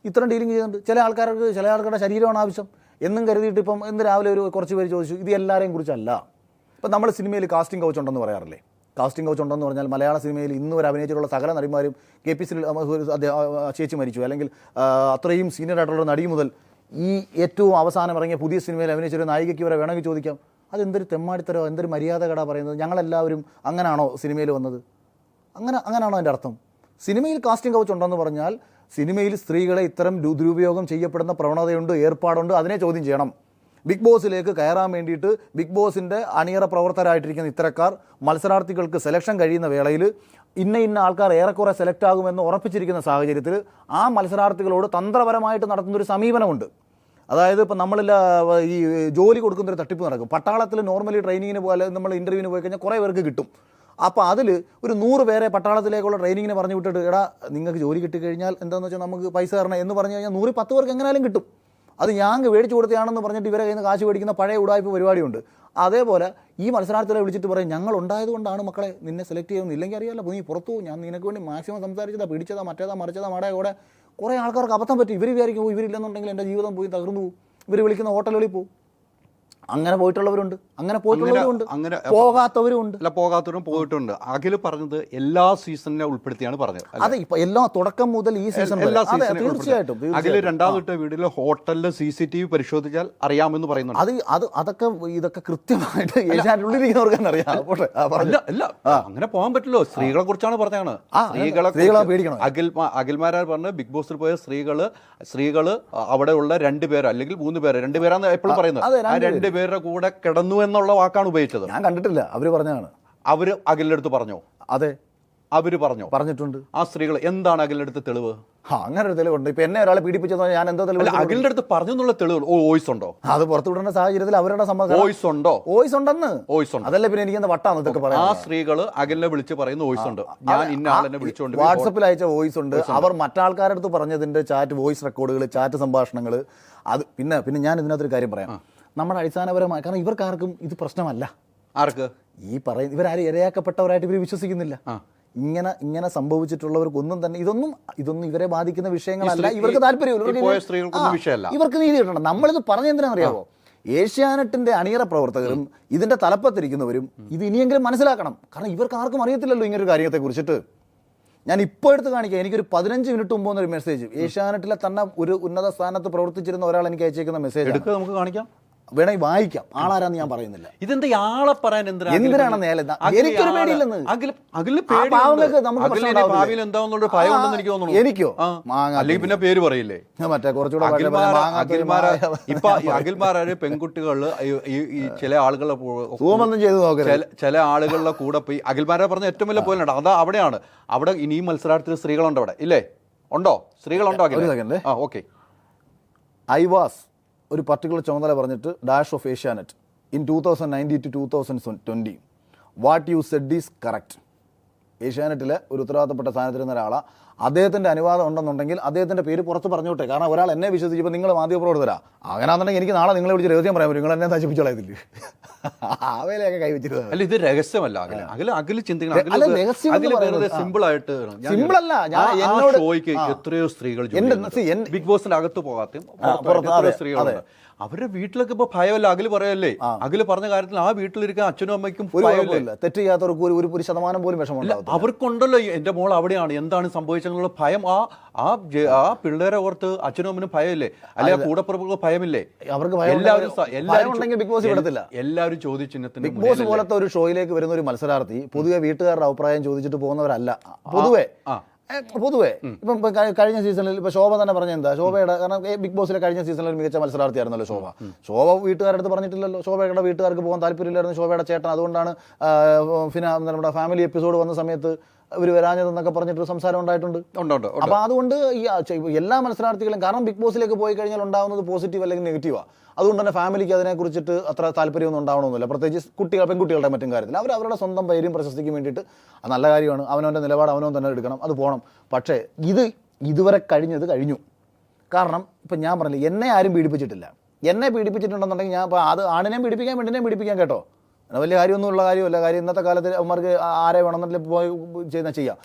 ചില ആൾക്കാരുടെ ശരീരമാണ് ആവശ്യം എന്നും കരുതിയിട്ട് ഇപ്പം ഇന്ന് രാവിലെ കുറച്ച് പേര് ചോദിച്ചു, ഇത് എല്ലാവരെയും കുറിച്ചല്ല. ഇപ്പം നമ്മൾ സിനിമയിൽ കാസ്റ്റിംഗ് കൗച്ച് ഉണ്ടെന്ന് പറയാറില്ലേ? കാസ്റ്റിംഗ് കൗച്ച് ഉണ്ടെന്ന് പറഞ്ഞാൽ മലയാള സിനിമയിൽ ഇന്ന് വരെ അഭിനയിച്ചിട്ടുള്ള സകല നടിമാരും KPC ചേച്ചി മരിച്ചു, അല്ലെങ്കിൽ അത്രയും സീനിയർ ആയിട്ടുള്ള നടി മുതൽ ഈ ഏറ്റവും അവസാനം ഇറങ്ങിയ പുതിയ സിനിമയിൽ അഭിനയിച്ചൊരു നായികയ്ക്ക് വരെ വേണമെങ്കിൽ ചോദിക്കാം, അതെന്തൊരു തെമ്മാടിത്തരോ എന്തൊരു മര്യാദ കടാ പറയുന്നത്? ഞങ്ങളെല്ലാവരും അങ്ങനെയാണോ സിനിമയിൽ വന്നത്? അങ്ങനെയാണോ അതിൻ്റെ അർത്ഥം? സിനിമയിൽ കാസ്റ്റിംഗ് കൗച്ച് ഉണ്ടെന്ന് പറഞ്ഞാൽ സിനിമയിൽ സ്ത്രീകളെ ഇത്തരം ദുരുപയോഗം ചെയ്യപ്പെടുന്ന പ്രവണതയുണ്ട്, ഏർപ്പാടുണ്ട്, അതിനെ ചോദ്യം ചെയ്യണം. ബിഗ് ബോസിലേക്ക് കയറാൻ വേണ്ടിയിട്ട് ബിഗ് ബോസിൻ്റെ അണിയറ പ്രവർത്തകരായിട്ടിരിക്കുന്ന ഇത്തരക്കാർ മത്സരാർത്ഥികൾക്ക് സെലക്ഷൻ കഴിയുന്ന വേളയിൽ ഇന്ന ആൾക്കാർ ഏറെക്കുറെ സെലക്ട് ആകുമെന്ന് ഉറപ്പിച്ചിരിക്കുന്ന സാഹചര്യത്തിൽ ആ മത്സരാർത്ഥികളോട് തന്ത്രപരമായിട്ട് നടത്തുന്നൊരു സമീപനമുണ്ട്. അതായത് ഇപ്പോൾ നമ്മളിൽ ഈ ജോലി കൊടുക്കുന്നൊരു തട്ടിപ്പ് നടക്കും. പട്ടാളത്തിൽ നോർമലി ട്രെയിനിങ്ങിന് പോലെ നമ്മൾ ഇൻ്റർവ്യൂവിന് പോയി കഴിഞ്ഞാൽ കുറേ പേർക്ക് കിട്ടും. അപ്പോൾ അതിൽ ഒരു 100 പേരെ പട്ടാളത്തിലേക്കുള്ള ട്രെയിനിങ്ങിന് പറഞ്ഞു വിട്ടിട്ട് എടാ നിങ്ങൾക്ക് ജോലി കിട്ടിക്കഴിഞ്ഞാൽ എന്താണെന്ന് വെച്ചാൽ നമുക്ക് പൈസ തരണം എന്ന് പറഞ്ഞു കഴിഞ്ഞാൽ 110 പേർക്ക് എങ്ങനെയാലും കിട്ടും. അത് ഞാൻ മേടിച്ചു കൊടുത്തതാണെന്ന് പറഞ്ഞിട്ട് ഇവരെ കയ്യിൽ നിന്ന് കാശ് മേടിക്കുന്ന പഴയ ഉടായ്പ പരിപാടിയുണ്ട്. അതേപോലെ ഈ മത്സരാർത്ഥികളെ വിളിച്ചിട്ട് പറയും, ഞങ്ങൾ ഉണ്ടായതുകൊണ്ടാണ് മക്കളെ നിന്നെ സെലക്ട് ചെയ്യുന്നത്, ഇല്ലെങ്കിൽ അറിയാമല്ലോ നീ പുറത്തു, ഞാൻ നിനക്ക് വേണ്ടി മാക്സിമം സംസാരിച്ചതാ, പിടിച്ചതാ, മറ്റേതാ മറിച്ചതാ, മടേ കൂടെ. കുറേ ആൾക്കാർക്ക് അബദ്ധം പറ്റും. ഇവർ വിചാരിക്കും ഇവരില്ലെന്നുണ്ടെങ്കിൽ എൻ്റെ ജീവിതം പോയി തകർന്നു പോകും, ഇവർ വിളിക്കുന്ന ഹോട്ടലുകളിൽ പോകും. അങ്ങനെ പോയിട്ടുള്ളവരുണ്ട്, പോകാത്തവരുണ്ട്. പോകാത്തവരും പോയിട്ടുണ്ട്. അഖിൽ പറഞ്ഞത് എല്ലാ സീസണിനെ ഉൾപ്പെടുത്തിയാണ് പറഞ്ഞത്. അതെ, ഇപ്പൊ എല്ലാ തുടക്കം മുതൽ ഈ സീസൺ തീർച്ചയായിട്ടും. അഖിൽ രണ്ടാമത്തെ വീട്ടിൽ ഹോട്ടലിലെ CCTV പരിശോധിച്ചാൽ അറിയാമെന്ന് പറയുന്നുണ്ട്. ഇതൊക്കെ കൃത്യമായിട്ട് ഏഷ്യാനുള്ളിരിക്കുന്നവർക്ക് അറിയാം. അല്ല അങ്ങനെ പോകാൻ പറ്റില്ലോ. സ്ത്രീകളെ കുറിച്ചാണ് പറഞ്ഞാണ്. സ്ത്രീകളെ പേടിക്കണം. അഖിൽമാരാർ പറഞ്ഞ് ബിഗ് ബോസിൽ പോയ സ്ത്രീകള് അവിടെയുള്ള 2 പേര് അല്ലെങ്കിൽ 3 പേര്, 2 പേരാന്ന് എപ്പോഴും പറയുന്നത്, ആ 2 പേരുടെ കൂടെ കിടന്നു എന്നുള്ള വാക്കാണ് ഉപയോഗിച്ചത്. ഞാൻ കണ്ടിട്ടില്ല, അവര് പറഞ്ഞതാണ്. അവര് അഖിലിന്റെ അടുത്ത് പറഞ്ഞോ? അതെ, അവര് പറഞ്ഞിട്ടുണ്ട്. ആ സ്ത്രീകൾ എന്താണ് അഖിലിന്റെ അടുത്ത് തെളിവ്? അങ്ങനെ ഒരു തെളിവുണ്ട്. ഇപ്പൊ എന്നെ ഒരാളെ പീഡിപ്പിച്ചതോ ഞാൻ എന്തോ തെളിവ്? അഖിലിന്റെ അടുത്ത് പറഞ്ഞു എന്നുള്ള തെളിവ് വോയിസ് ഉണ്ടോ? അത് പുറത്തുവിടേണ്ട സാഹചര്യത്തിൽ അവരുടെ സമ്മതം. വോയിസ് ഉണ്ടോ? വോയിസ് ഉണ്ടെന്ന്. അതല്ല പിന്നെ എനിക്ക് എന്താ വട്ടാണ് ഇതൊക്കെ പറയാം. ആ സ്ത്രീകള് അഖിലിനെ വിളിച്ച് പറയുന്ന വോയിസ് ഉണ്ട്. ഞാൻ ഇന്ന ആളിനെ വിളിച്ചോണ്ട് വാട്സപ്പിൽ അയച്ച വോയിസ് ഉണ്ട്. അവർ മറ്റാൾക്കാരുടെ അടുത്ത് പറഞ്ഞതിന്റെ ചാറ്റ് വോയിസ് റെക്കോർഡുകൾ, ചാറ്റ് സംഭാഷണങ്ങൾ. അത് പിന്നെ ഞാൻ ഇതിനകത്തൊരു കാര്യം പറയാം. നമ്മുടെ അടിസ്ഥാനപരമായ, കാരണം ഇവർക്കാർക്കും ഇത് പ്രശ്നമല്ല. ആർക്ക്? ഈ പറയുന്ന ഇവരാരും ഇരയാക്കപ്പെട്ടവരായിട്ട് ഇവർ വിശ്വസിക്കുന്നില്ല. ഇങ്ങനെ സംഭവിച്ചിട്ടുള്ളവർക്കൊന്നും തന്നെ ഇതൊന്നും ഇവരെ ബാധിക്കുന്ന വിഷയങ്ങളല്ല. ഇവർക്ക് താല്പര്യമില്ല, ഇവർക്ക് നീതി കിട്ടണം. നമ്മളിത് പറഞ്ഞെന്തിനാണെന്നറിയാമോ? ഏഷ്യാനെറ്റിന്റെ അണിയറ പ്രവർത്തകരും ഇതിന്റെ തലപ്പത്തിരിക്കുന്നവരും ഇത് ഇനിയെങ്കിലും മനസ്സിലാക്കണം. കാരണം ഇവർക്ക് ആർക്കും അറിയത്തില്ലല്ലോ ഇങ്ങനൊരു കാര്യത്തെ കുറിച്ചിട്ട്. ഞാൻ ഇപ്പോൾ എടുത്ത് കാണിക്കാം. എനിക്കൊരു 15 മിനിറ്റ് മുമ്പ് വന്നൊരു മെസ്സേജ്, ഏഷ്യാനെറ്റിലെ തന്നെ ഒരു ഉന്നത സ്ഥാനത്ത് പ്രവർത്തിച്ചിരുന്ന ഒരാൾ എനിക്ക് അയച്ചേക്കുന്ന മെസ്സേജ് എടുക്കുക, നമുക്ക് കാണിക്കാം, വേണമെങ്കിൽ വായിക്കാം. ആളാരാന്ന് ഞാൻ പറയുന്നില്ല. ഇതെന്താ ആളെ പറയാൻ എന്തിനാണ് എനിക്കൊരു പേടിയില്ലെന്ന്. എനിക്കോ അല്ലെങ്കിൽ പിന്നെ പേര് പറയില്ലേ മറ്റേ കുറച്ചുകൂടെ അഖിൽമാരാര് പെൺകുട്ടികള് ഈ ചില ആളുകളെ സൂമൊന്നും ചെയ്ത് നോക്കരുത്. ചില ആളുകളുടെ കൂടെ പോയി അഖിൽമാരെ പറഞ്ഞ ഏറ്റവും വലിയ പോലെ അതാ അവിടെയാണ്. അവിടെ ഇനിയും മത്സരാർത്ഥികൾ സ്ത്രീകളുണ്ടോ അവിടെ ഇല്ലേ? ഉണ്ടോ? സ്ത്രീകളുണ്ടോ? ഓക്കെ. ഐ വാസ് ഒരു പർട്ടിക്കുലർ ചുമതല പറഞ്ഞിട്ട് dash of Asianet in 2019 to 2020 what you said is correct. ഏഷ്യാനെറ്റിലെ ഒരു ഉത്തരവാദിത്തപ്പെട്ട സ്ഥാനത്തിരുന്ന ഒരാളാണ്. അദ്ദേഹത്തിൻ്റെ അനുവാദം ഉണ്ടെന്നുണ്ടെങ്കിൽ അദ്ദേഹത്തിൻ്റെ പേര് പുറത്ത് പറഞ്ഞോട്ടെ. കാരണം ഒരാൾ എന്നെ വിശ്വസിച്ചപ്പോൾ നിങ്ങൾ മാധ്യമപ്രവർത്തകരാ, അങ്ങനെയാണെന്നുണ്ടെങ്കിൽ എനിക്ക് നാളെ നിങ്ങളെ വിളിച്ച് രഹസ്യം പറയാൻ പറ്റും. നിങ്ങൾ എന്നെ നശിപ്പിച്ചോളായില്ല. ആ വേലയൊക്കെ കൈവച്ചിരുന്നത്. അല്ല, ഇത് രഹസ്യമല്ല. സിമ്പിൾ ആയിട്ട് സിമ്പിളല്ല. എത്രയോ സ്ത്രീകൾ ബിഗ് ബോസിന്റെ അകത്ത് പോകാത്ത സ്ത്രീകളുണ്ട്. അവരുടെ വീട്ടിലൊക്കെ ഇപ്പൊ ഭയമല്ല. അഖില് പറയല്ലേ, അഖില് പറഞ്ഞ കാര്യത്തിൽ ആ വീട്ടിലിരിക്കാൻ അച്ഛനും അമ്മയ്ക്കും തെറ്റ് ചെയ്യാത്തവർക്ക് ഒരു ശതമാനം പോലും വിഷമമില്ല. അവർക്കുണ്ടല്ലോ എന്റെ മോൾ അവിടെയാണ്, എന്താണ് സംഭവിച്ചെന്നുള്ള ഭയം. ആ പിള്ളേരെ ഓർത്ത് അച്ഛനും അമ്മനും ഭയമില്ലേ? അല്ലെ കൂടപ്പുറപ്പുകൾ ഭയമില്ലേ? അവർക്ക് എല്ലാവരും ചോദ്യചിഹ്നത്തിന്. ബിഗ് ബോസ് പോലത്തെ ഒരു ഷോയിലേക്ക് വരുന്ന ഒരു മത്സരാർത്ഥി പൊതുവെ വീട്ടുകാരുടെ അഭിപ്രായം ചോദിച്ചിട്ട് പോകുന്നവരല്ല. പൊതുവെ ഇപ്പം കഴിഞ്ഞ സീസണിൽ ഇപ്പൊ ശോഭ തന്നെ പറഞ്ഞ എന്താ, ശോഭയുടെ കാരണം ബിഗ് ബോസിലെ കഴിഞ്ഞ സീസണിൽ മികച്ച മത്സരാർത്ഥിയായിരുന്നല്ലോ ശോഭ വീട്ടുകാരുടെ അടുത്ത് പറഞ്ഞിട്ടില്ലല്ലോ. ശോഭയുടെ വീട്ടുകാർക്ക് പോകാൻ താല്പര്യമില്ലായിരുന്നു ശോഭയുടെ ചേട്ടൻ. അതുകൊണ്ടാണ് നമ്മുടെ ഫാമിലി എപ്പിസോഡ് വന്ന സമയത്ത് ഇവർ വരാഞ്ഞതെന്നൊക്കെ പറഞ്ഞിട്ട് സംസാരം ഉണ്ടായിട്ടുണ്ട്. അപ്പൊ അതുകൊണ്ട് ഈ എല്ലാ മത്സരാർത്ഥികളും, കാരണം ബിഗ് ബോസിലേക്ക് പോയി കഴിഞ്ഞാൽ ഉണ്ടാകുന്നത് പോസിറ്റീവ് അല്ലെങ്കിൽ നെഗറ്റീവാണ്. അതുകൊണ്ട് തന്നെ ഫാമിലിക്ക് അതിനെക്കുറിച്ചിട്ട് അത്ര താല്പര്യമൊന്നും ഉണ്ടാവണമെന്നില്ല. പ്രത്യേകിച്ച് പെൺകുട്ടികളുടെ മറ്റും കാര്യത്തിൽ അവരുടെ സ്വന്തം പേരും പ്രശസ്തിക്കും വേണ്ടിയിട്ട് അത് നല്ല കാര്യമാണ്. അവനവൻ്റെ നിലപാട് അവനവൻ തന്നെ എടുക്കണം, അത് പോകണം. പക്ഷേ ഇതുവരെ കഴിഞ്ഞു. കാരണം ഇപ്പം ഞാൻ പറഞ്ഞില്ല, എന്നെ ആരും പീഡിപ്പിച്ചിട്ടില്ല. എന്നെ പീഡിപ്പിച്ചിട്ടുണ്ടെന്നുണ്ടെങ്കിൽ ഞാൻ അത് ആണിനെയും പീഡിപ്പിക്കാം പെണ്ണിനെയും പീഡിപ്പിക്കാം കേട്ടോ. വലിയ കാര്യമൊന്നുമുള്ള കാര്യമല്ല. കാര്യം ഇന്നത്തെ കാലത്ത് അവന്മാർക്ക് ആരെ വേണമെന്നില്ല പോയി ചെയ്യാം.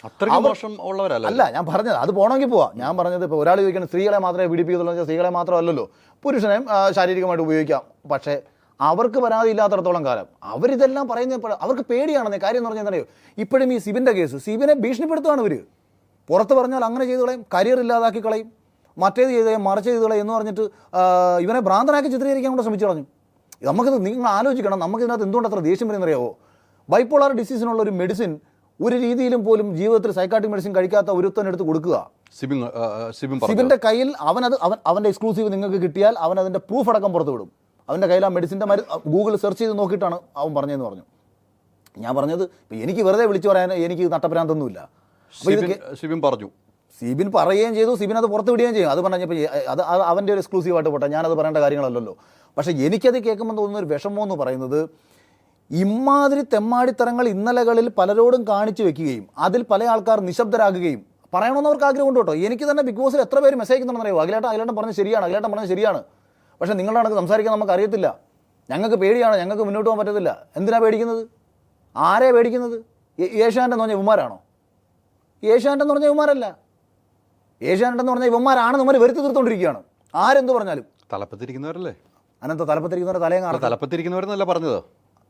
അല്ല ഞാൻ പറഞ്ഞത്, അത് പോകണമെങ്കിൽ പോവാം. ഞാൻ പറഞ്ഞത് ഇപ്പോൾ ഒരാൾ ചോദിക്കണം സ്ത്രീകളെ മാത്രമേ പീഡിപ്പിക്കുള്ളൂ, സ്ത്രീകളെ മാത്രമല്ലല്ലോ, പുരുഷനെയും ശാരീരികമായിട്ട് ഉപയോഗിക്കാം. പക്ഷേ അവർക്ക് പരാതി ഇല്ലാത്തടത്തോളം കാലം അവരിതെല്ലാം പറയുന്ന അവർക്ക് പേടിയാണെന്നേ. കാര്യം എന്ന് പറഞ്ഞാൽ അറിയോ, ഇപ്പോഴും ഈ സിബിൻ്റെ കേസ്, സിബിനെ ഭീഷണിപ്പെടുത്തുകയാണ് ഇവർ. പുറത്ത് പറഞ്ഞാൽ അങ്ങനെ ചെയ്തു കളയും, കരിയർ ഇല്ലാതാക്കി കളയും, മറ്റേത് ചെയ്ത് മറിച്ച് ചെയ്തു കളയും എന്ന് പറഞ്ഞിട്ട് ഇവനെ ഭ്രാന്തനാക്കി ചിത്രീകരിക്കാൻ കൂടെ ശ്രമിച്ചു കളഞ്ഞു. നമുക്കത് നിങ്ങൾ ആലോചിക്കണം, നമുക്കിതിനകത്ത് എന്തുകൊണ്ട് അത്ര ദേഷ്യം വരുന്നറിയാവോ? ബൈപ്പോളാർ ഡിസീസിനുള്ള ഒരു മെഡിസിൻ ഒരു രീതിയിലും പോലും ജീവിതത്തിൽ സൈക്കാട്രിക് മെഡിസിൻ കഴിക്കാത്ത ഒരുത്തൻ എടുത്ത് കൊടുക്കുക. സിബിന്റെ കയ്യിൽ അവന്റെ എക്സ്ക്ലൂസീവ് നിങ്ങൾക്ക് കിട്ടിയാൽ അവൻ അതിന്റെ പ്രൂഫ് അടക്കം പുറത്തു വിടും. അവന്റെ കയ്യിൽ ആ മെഡിസിന്റെ ഗൂഗിൾ സെർച്ച് ചെയ്ത് നോക്കിയിട്ടാണ് അവൻ പറഞ്ഞതെന്ന് പറഞ്ഞു. ഞാൻ പറഞ്ഞത് എനിക്ക് വെറുതെ വിളിച്ചു പറയാൻ എനിക്ക് നട്ടപ്രാന്തൊന്നുമില്ല. സിബിൻ പറയുകയും ചെയ്തു, സിബിൻ അത് പുറത്ത് വിടുകയും ചെയ്യും. അത് പറഞ്ഞപ്പോൾ അത് അവൻ്റെ ഒരു എക്സ്ക്ലൂസീവായിട്ട് പോട്ടെ, ഞാനത് പറയേണ്ട കാര്യങ്ങളല്ലല്ലോ. പക്ഷേ എനിക്കത് കേൾക്കുമ്പോൾ തോന്നുന്ന ഒരു വിഷമം എന്ന് പറയുന്നത്, ഇമാതിരി തെമ്മാടിത്തരങ്ങൾ ഇന്നലകളിൽ പലരോടും കാണിച്ചു വെക്കുകയും അതിൽ പല ആൾക്കാർ നിശബ്ദരാകുകയും പറയണമെന്ന് അവർക്ക് ആഗ്രഹമുണ്ട് കേട്ടോ. എനിക്ക് തന്നെ ബിഗ് ബോസിൽ എത്ര പേര് മെസ്സേജ് അയക്കുന്നുണ്ടെന്നറിയോ, അഖിലേട്ടൻ പറഞ്ഞത് ശരിയാണ്, പക്ഷേ നിങ്ങളുടെ കണക്ക് സംസാരിക്കാൻ നമുക്ക് അറിയത്തില്ല, ഞങ്ങൾക്ക് പേടിയാണ്, ഞങ്ങൾക്ക് മുന്നോട്ട് പോകാൻ പറ്റത്തില്ല. എന്തിനാണ് പേടിക്കുന്നത്? ആരെയാണ് പേടിക്കുന്നത്? ഏഷ്യാനെറ്റ് എന്ന് പറഞ്ഞ ഇവന്മാരാണോ? ഏഷ്യാനെറ്റ് എന്ന് പറഞ്ഞ ഇവന്മാരല്ല. ഏഷ്യാനെറ്റ് എന്ന് പറഞ്ഞാൽ ഇവന്മാരാണ് നമ്മൾ വരുത്തി തീർത്തുകൊണ്ടിരിക്കുകയാണ്. ആരെന്ത് പറഞ്ഞാലും തലപ്പത്തിരിക്കുന്നവരല്ലേ. അനന്ത തലപ്പത്തിരിക്കുന്നവരുടെ തലപ്പത്തിരിക്കുന്നവരെന്നല്ല പറഞ്ഞത്.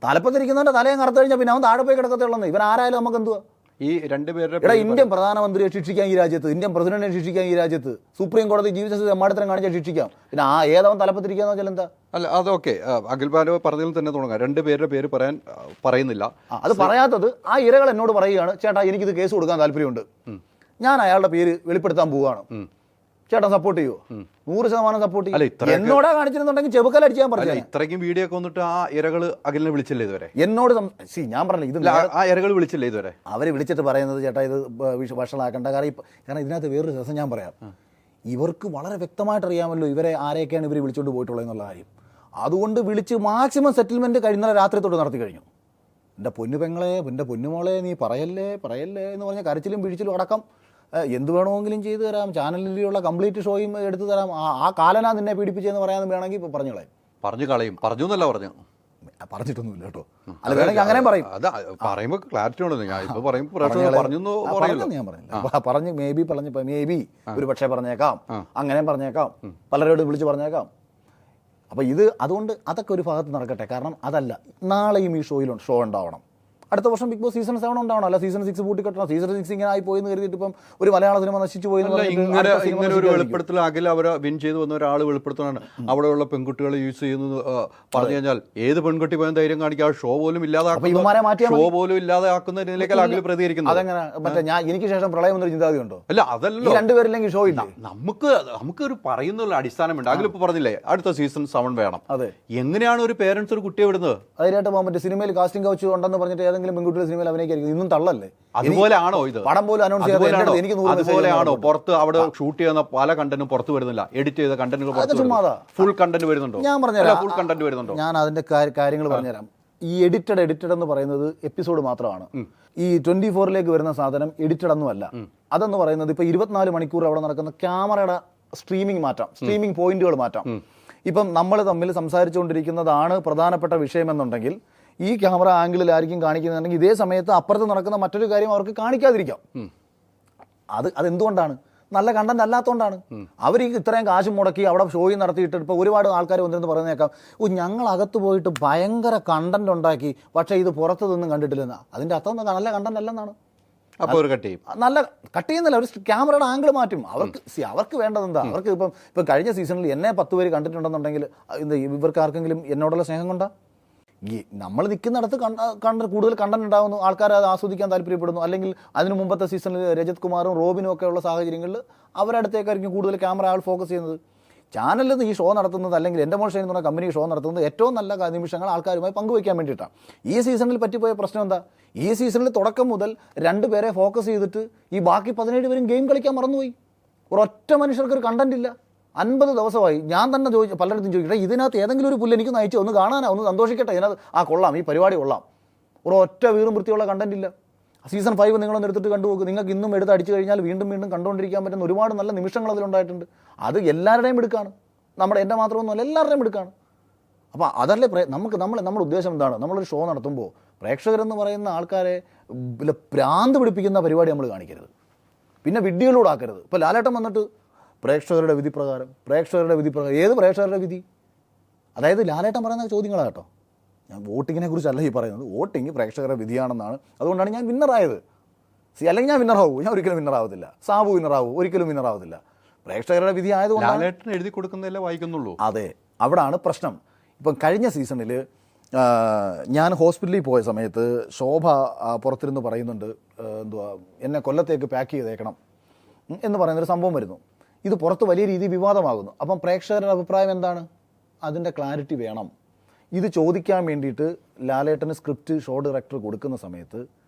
തലപ്പത്തിരിക്കുന്നവരുടെ തലയും കറുത്ത് കഴിഞ്ഞാൽ പിന്നെ അവൻ താഴെ പോയി കിടക്കത്തുള്ളൂ. ഇവൻ ആരായാലും നമുക്ക് എന്തുവാ? ഈ രണ്ടുപേരുടെ ഇന്ത്യൻ പ്രധാനമന്ത്രിയെ ശിക്ഷിക്കാൻ ഈ രാജ്യത്ത്, ഇന്ത്യൻ പ്രസിഡന്റിനെ ശിക്ഷിക്കാൻ ഈ രാജ്യത്ത്, സുപ്രീം കോടതി ജീവിത തെമ്മാടിത്തരം കാണിച്ചാൽ ശിക്ഷിക്കാം. പിന്നെ ഏതവൻ തലപ്പത്തിരിക്കാന്ന് വെച്ചാൽ എന്താ? അല്ല അതൊക്കെ അഖിൽമാരോ പറഞ്ഞതിൽ തന്നെ തുടങ്ങാം. രണ്ടുപേരുടെ പേര് പറയുന്നില്ല. അത് പറയാത്തത് ആ ഇരകൾ എന്നോട് പറയുകയാണ്, ചേട്ടാ എനിക്കിത് കേസ് കൊടുക്കാൻ താല്പര്യമുണ്ട്, ഞാൻ അയാളുടെ പേര് വെളിപ്പെടുത്താൻ പോവുകയാണ്, ചേട്ടൻ സപ്പോർട്ട് ചെയ്യുമോ? 100% സപ്പോർട്ട് ചെയ്യും. എന്നോടാ കാണിച്ചിരുന്നുണ്ടെങ്കിൽ ചെവുക്കലടിച്ചാൻ പറഞ്ഞു. ഇത്രയ്ക്കും വീഡിയോ ഒക്കെ വന്നിട്ട് ആ ഇരകള് അഖിലിനെ വിളിച്ചില്ലേ ഇതുവരെ? എന്നോട് ഞാൻ പറഞ്ഞില്ല, ഇത് ആ ഇരകൾ വിളിച്ചില്ലേ ഇതുവരെ? അവരെ വിളിച്ചിട്ട് പറയുന്നത്, ചേട്ടാ ഇത് വഷളാക്കണ്ട. കാരണം ഇതിനകത്ത് വേറൊരു രസം ഞാൻ പറയാം. ഇവർക്ക് വളരെ വ്യക്തമായിട്ട് അറിയാമല്ലോ ഇവരെ ആരെയൊക്കെയാണ് ഇവർ വിളിച്ചുകൊണ്ട് പോയിട്ടുള്ളത് എന്നുള്ള കാര്യം. അതുകൊണ്ട് വിളിച്ച് മാക്സിമം സെറ്റിൽമെൻറ്റ് ഇന്നലെ രാത്രി തൊട്ട് നടത്തി കഴിഞ്ഞു. എൻ്റെ പൊന്നു പെങ്ങളെ, എൻ്റെ പൊന്നുമോളെ, നീ പറയല്ലേ എന്ന് പറഞ്ഞ കരച്ചിലും പിഴിച്ചിലും അടക്കം എന്ത് വേണമെങ്കിലും ചെയ്തു തരാം, ചാനലിലുള്ള കംപ്ലീറ്റ് ഷോയും എടുത്തു തരാം, ആ കാലനാ നിന്നെ പീഡിപ്പിച്ചതെന്ന് പറയാമെന്ന് വേണമെങ്കിൽ ഇപ്പോൾ പറഞ്ഞു എന്നല്ല പറഞ്ഞു. പറഞ്ഞിട്ടൊന്നുമില്ല കേട്ടോ. അത് വേണമെങ്കിൽ അങ്ങനെ പറയും. പറയുമ്പോൾ ക്ലാരിറ്റി ഉണ്ട്. ഞാൻ ഇപ്പോൾ ഞാൻ പറഞ്ഞു മേ ബി ഒരു പക്ഷേ പറഞ്ഞേക്കാം, അങ്ങനെ പറഞ്ഞേക്കാം, പലരോടും വിളിച്ച് പറഞ്ഞേക്കാം. അപ്പോൾ ഇത് അതുകൊണ്ട് അതൊക്കെ ഒരു ഭാഗത്ത് നടക്കട്ടെ. കാരണം അതല്ല, നാളെയും ഈ ഷോ ഉണ്ടാവണം. അടുത്ത വർഷം ബിഗ് ബോസ് സീസൺ 7 ഉണ്ടാവണം. അല്ല സീസൺ 6 പൂട്ടിക്കെട്ടണം. സീസൺ 6 ഇങ്ങനെ ആയി പോയെന്ന് കരുതിയിട്ട് ഇപ്പം ഒരു മലയാള സിനിമ നശിച്ചു പോയി ഇങ്ങനെ ഒരു വെളിപ്പെടുത്തൽ അഖിൽ അവരെ വിൻ ചെയ്ത് വന്ന ഒരാൾ വെളിപ്പെടുത്തലാണ് അവിടെയുള്ള പെൺകുട്ടികളെ യൂസ് ചെയ്യുന്നത് പറഞ്ഞു കഴിഞ്ഞാൽ ഏത് പെൺകുട്ടി പോയാൽ ധൈര്യം കാണിക്കുക, ഷോ പോലും ഇല്ലാതാക്കുന്ന രീതിയിലേക്ക് അഖിൽ പ്രതികരിക്കുന്നത്. അതെങ്ങനെ മറ്റേ എനിക്ക് ശേഷം പ്രളയം എന്നൊരു ചിന്താഗതി ഉണ്ടോ? അല്ല, അതല്ലോ, രണ്ടുപേരില്ലെങ്കിൽ ഷോ ഇല്ല. നമുക്കൊരു പറയുന്നുള്ള അടിസ്ഥാനമുണ്ട്. അഖിൽ ഇപ്പൊ പറഞ്ഞില്ലേ അടുത്ത സീസൺ 7 വേണം. അതെ, എങ്ങനെയാണ് ഒരു പേരൻസ് ഒരു കുട്ടിയെ വിടുന്നത്? അതിനായിട്ട് പോകാൻ പറ്റും. സിനിമയിൽ കാസ്റ്റിംഗ് കൗച്ച് ഉണ്ടെന്ന് പറഞ്ഞിട്ട് ഏതെങ്കിലും പെൺകുട്ടിയുടെ സിനിമയിൽ അഭിനയിക്കായിരിക്കും. ഇന്നും തള്ളല്ലേ? അതുപോലെയാണോ ഇത്? പടം പോലും അനൗൺസ് ചെയ്യാതെ എനിക്ക് അതുപോലെയാണോ പുറത്ത് അവിടെ ഷൂട്ട് ചെയ്യുന്ന പല കണ്ടന്റും പുറത്ത് വരുന്നില്ല? എഡിറ്റ് ചെയ്ത കണ്ടന്റുകൾ ഫുൾ കണ്ടന്റ് വരുന്നുണ്ടോ? ഞാൻ പറഞ്ഞുതരാം, ഫുൾ കണ്ടന്റ് വരുന്നുണ്ടോ? ഞാൻ അതിന്റെ കാര്യങ്ങൾ പറഞ്ഞുതരാം. ഈ എഡിറ്റഡ് എന്ന് പറയുന്നത് എപ്പിസോഡ് മാത്രമാണ്. ഈ 24ലേക്ക് വരുന്ന സാധനം എഡിറ്റഡ് ഒന്നുമല്ല. അതെന്ന് പറയുന്നത് ഇപ്പൊ 24 മണിക്കൂർ അവിടെ നടക്കുന്ന ക്യാമറയുടെ സ്ട്രീമിംഗ് മാറ്റാം, സ്ട്രീമിംഗ് പോയിന്റുകൾ മാറ്റാം. ഇപ്പം നമ്മൾ തമ്മിൽ സംസാരിച്ചുകൊണ്ടിരിക്കുന്നതാണ് പ്രധാനപ്പെട്ട വിഷയമെന്നുണ്ടെങ്കിൽ ഈ ക്യാമറ ആംഗിളിലായിരിക്കും കാണിക്കുന്നുണ്ടെങ്കിൽ ഇതേ സമയത്ത് അപ്പുറത്ത് നടക്കുന്ന മറ്റൊരു കാര്യം അവർക്ക് കാണിക്കാതിരിക്കാം. അതെന്തുകൊണ്ടാണ്? നല്ല കണ്ടന്റ് അല്ലാത്തതുകൊണ്ടാണ്. അവർ ഈ ഇത്രയും കാശ് മുടക്കി അവിടെ ഷോയും നടത്തിയിട്ട് ഇപ്പോൾ ഒരുപാട് ആൾക്കാർ വന്നിരുന്ന് പറയുന്നേക്കാം, ഞങ്ങൾ അകത്ത് പോയിട്ട് ഭയങ്കര കണ്ടന്റ് ഉണ്ടാക്കി, പക്ഷേ ഇത് പുറത്തുനിന്നും കണ്ടിട്ടില്ലെന്നാ. അതിൻ്റെ അർത്ഥം നല്ല കണ്ടന്റ് അല്ലെന്നാണ്. അപ്പോൾ ഒരു കട്ട് ചെയ്യും. നല്ല കട്ട് ചെയ്യുന്നില്ല, ഒരു ക്യാമറയുടെ ആംഗിൾ മാറ്റും. അവർക്ക് വേണ്ടത് എന്താ? അവർക്ക് ഇപ്പം കഴിഞ്ഞ സീസണിൽ എന്നെ 10 പേര് കണ്ടിട്ടുണ്ടെന്നുണ്ടെങ്കിൽ ഇവർക്ക് ആർക്കെങ്കിലും എന്നോടുള്ള സ്നേഹം കൊണ്ടാ? നമ്മൾ നിൽക്കുന്നിടത്ത് കൂടുതൽ കണ്ടന്റ് ഉണ്ടാകുന്നു, ആൾക്കാർ അത് ആസ്വദിക്കാൻ താല്പര്യപ്പെടുന്നു. അല്ലെങ്കിൽ അതിന് മുമ്പത്തെ സീസണിൽ രജത് കുമാറും റോബിനും ഒക്കെ ഉള്ള സാഹചര്യങ്ങളിൽ അവരടുത്തേക്കായിരിക്കും കൂടുതൽ ക്യാമറ ആൾ ഫോക്കസ് ചെയ്യുന്നത്. ചാനലിൽ ഈ ഷോ നടത്തുന്നത് അല്ലെങ്കിൽ എൻ്റെ മോഷൻ എന്ന് പറഞ്ഞ കമ്പനി ഷോ നടത്തുന്നത് ഏറ്റവും നല്ല നിമിഷങ്ങൾ ആൾക്കാരുമായി പങ്കുവയ്ക്കാൻ വേണ്ടിയിട്ടാണ്. ഈ സീസണിൽ പറ്റിപ്പോയ പ്രശ്നം എന്താ? ഈ സീസണിൽ തുടക്കം മുതൽ 2 പേരെ ഫോക്കസ് ചെയ്തിട്ട് ഈ ബാക്കി 17 പേരും ഗെയിം കളിക്കാൻ മറന്നുപോയി. ഒരൊറ്റ മനുഷ്യർക്ക് ഒരു കണ്ടന്റ് ഇല്ല. 50 ദിവസമായി. ഞാൻ തന്നെ പലയിടത്തും ചോദിക്കട്ടെ, ഇതിനകത്ത് ഏതെങ്കിലും ഒരു പുല്ല് എനിക്ക് നയിച്ചു ഒന്ന് കാണാനാ, ഒന്ന് സന്തോഷിക്കട്ടെ, ഇതിനകത്ത് കൊള്ളാം, ഈ പരിപാടി കൊള്ളാം. ഒരൊറ്റ വീറും വൃത്തിയുള്ള കണ്ടന്റ് ഇല്ല. സീസൺ 5 നിങ്ങളൊന്ന് എടുത്തിട്ട് കണ്ടുപോകും. നിങ്ങൾക്ക് ഇന്നും എടുത്ത് അടിച്ചു കഴിഞ്ഞാൽ വീണ്ടും കണ്ടുകൊണ്ടിരിക്കാൻ പറ്റുന്ന ഒരുപാട് നല്ല നിമിഷങ്ങൾ അതിലുണ്ടായിട്ടുണ്ട്. അത് എല്ലാവരുടെയും എടുക്കാണ്, എൻ്റെ മാത്രമൊന്നുമല്ല, എല്ലാവരുടെയും എടുക്കാണ്. അപ്പോൾ അതല്ലേ നമ്മുടെ ഉദ്ദേശം എന്താണ്? നമ്മളൊരു ഷോ നടത്തുമ്പോൾ പ്രേക്ഷകരെന്ന് പറയുന്ന ആൾക്കാരെ ഭ്രാന്ത് പിടിപ്പിക്കുന്ന പരിപാടി നമ്മൾ കാണിക്കരുത്, പിന്നെ വിഡ്ഢികളോട് ആക്കരുത്. ഇപ്പോൾ ലാലേട്ടൻ വന്നിട്ട് പ്രേക്ഷകരുടെ വിധി പ്രകാരം ഏത് പ്രേക്ഷകരുടെ വിധി? അതായത് ലാലേട്ടൻ പറയുന്ന ചോദ്യങ്ങളാണ് കേട്ടോ. ഞാൻ വോട്ടിങ്ങിനെ കുറിച്ചല്ല ഈ പറയുന്നത്. വോട്ടിങ് പ്രേക്ഷകരുടെ വിധിയാണെന്നാണ്. അതുകൊണ്ടാണ് ഞാൻ വിന്നറായത്. അല്ലെങ്കിൽ ഞാൻ വിന്നറാവൂ? ഞാൻ ഒരിക്കലും വിന്നറാവത്തില്ല. സാബു വിന്നറാവൂ? ഒരിക്കലും വിന്നറാവത്തില്ല. പ്രേക്ഷകരുടെ വിധി ആയതുകൊണ്ട് എഴുതി കൊടുക്കുന്നതല്ലേ വായിക്കുന്നുള്ളൂ. അതെ, അവിടാണ് പ്രശ്നം. ഇപ്പം കഴിഞ്ഞ സീസണിൽ ഞാൻ ഹോസ്പിറ്റലിൽ പോയ സമയത്ത് ശോഭ പുറത്തിരുന്ന് പറയുന്നുണ്ട്, എന്നെ കൊല്ലത്തേക്ക് പാക്ക് ചെയ്തേക്കണം എന്ന് പറയുന്നൊരു സംഭവം വരുന്നു. ഇത് പുറത്ത് വലിയ രീതിയിൽ വിവാദമാകുന്നു. അപ്പം പ്രേക്ഷകരുടെ അഭിപ്രായം എന്താണ്? അതിൻ്റെ ക്ലാരിറ്റി വേണം. ഇത് ചോദിക്കാൻ വേണ്ടിയിട്ട് ലാലേട്ടന് സ്ക്രിപ്റ്റ് ഷോ ഡയറക്ടർ കൊടുക്കുന്ന സമയത്ത്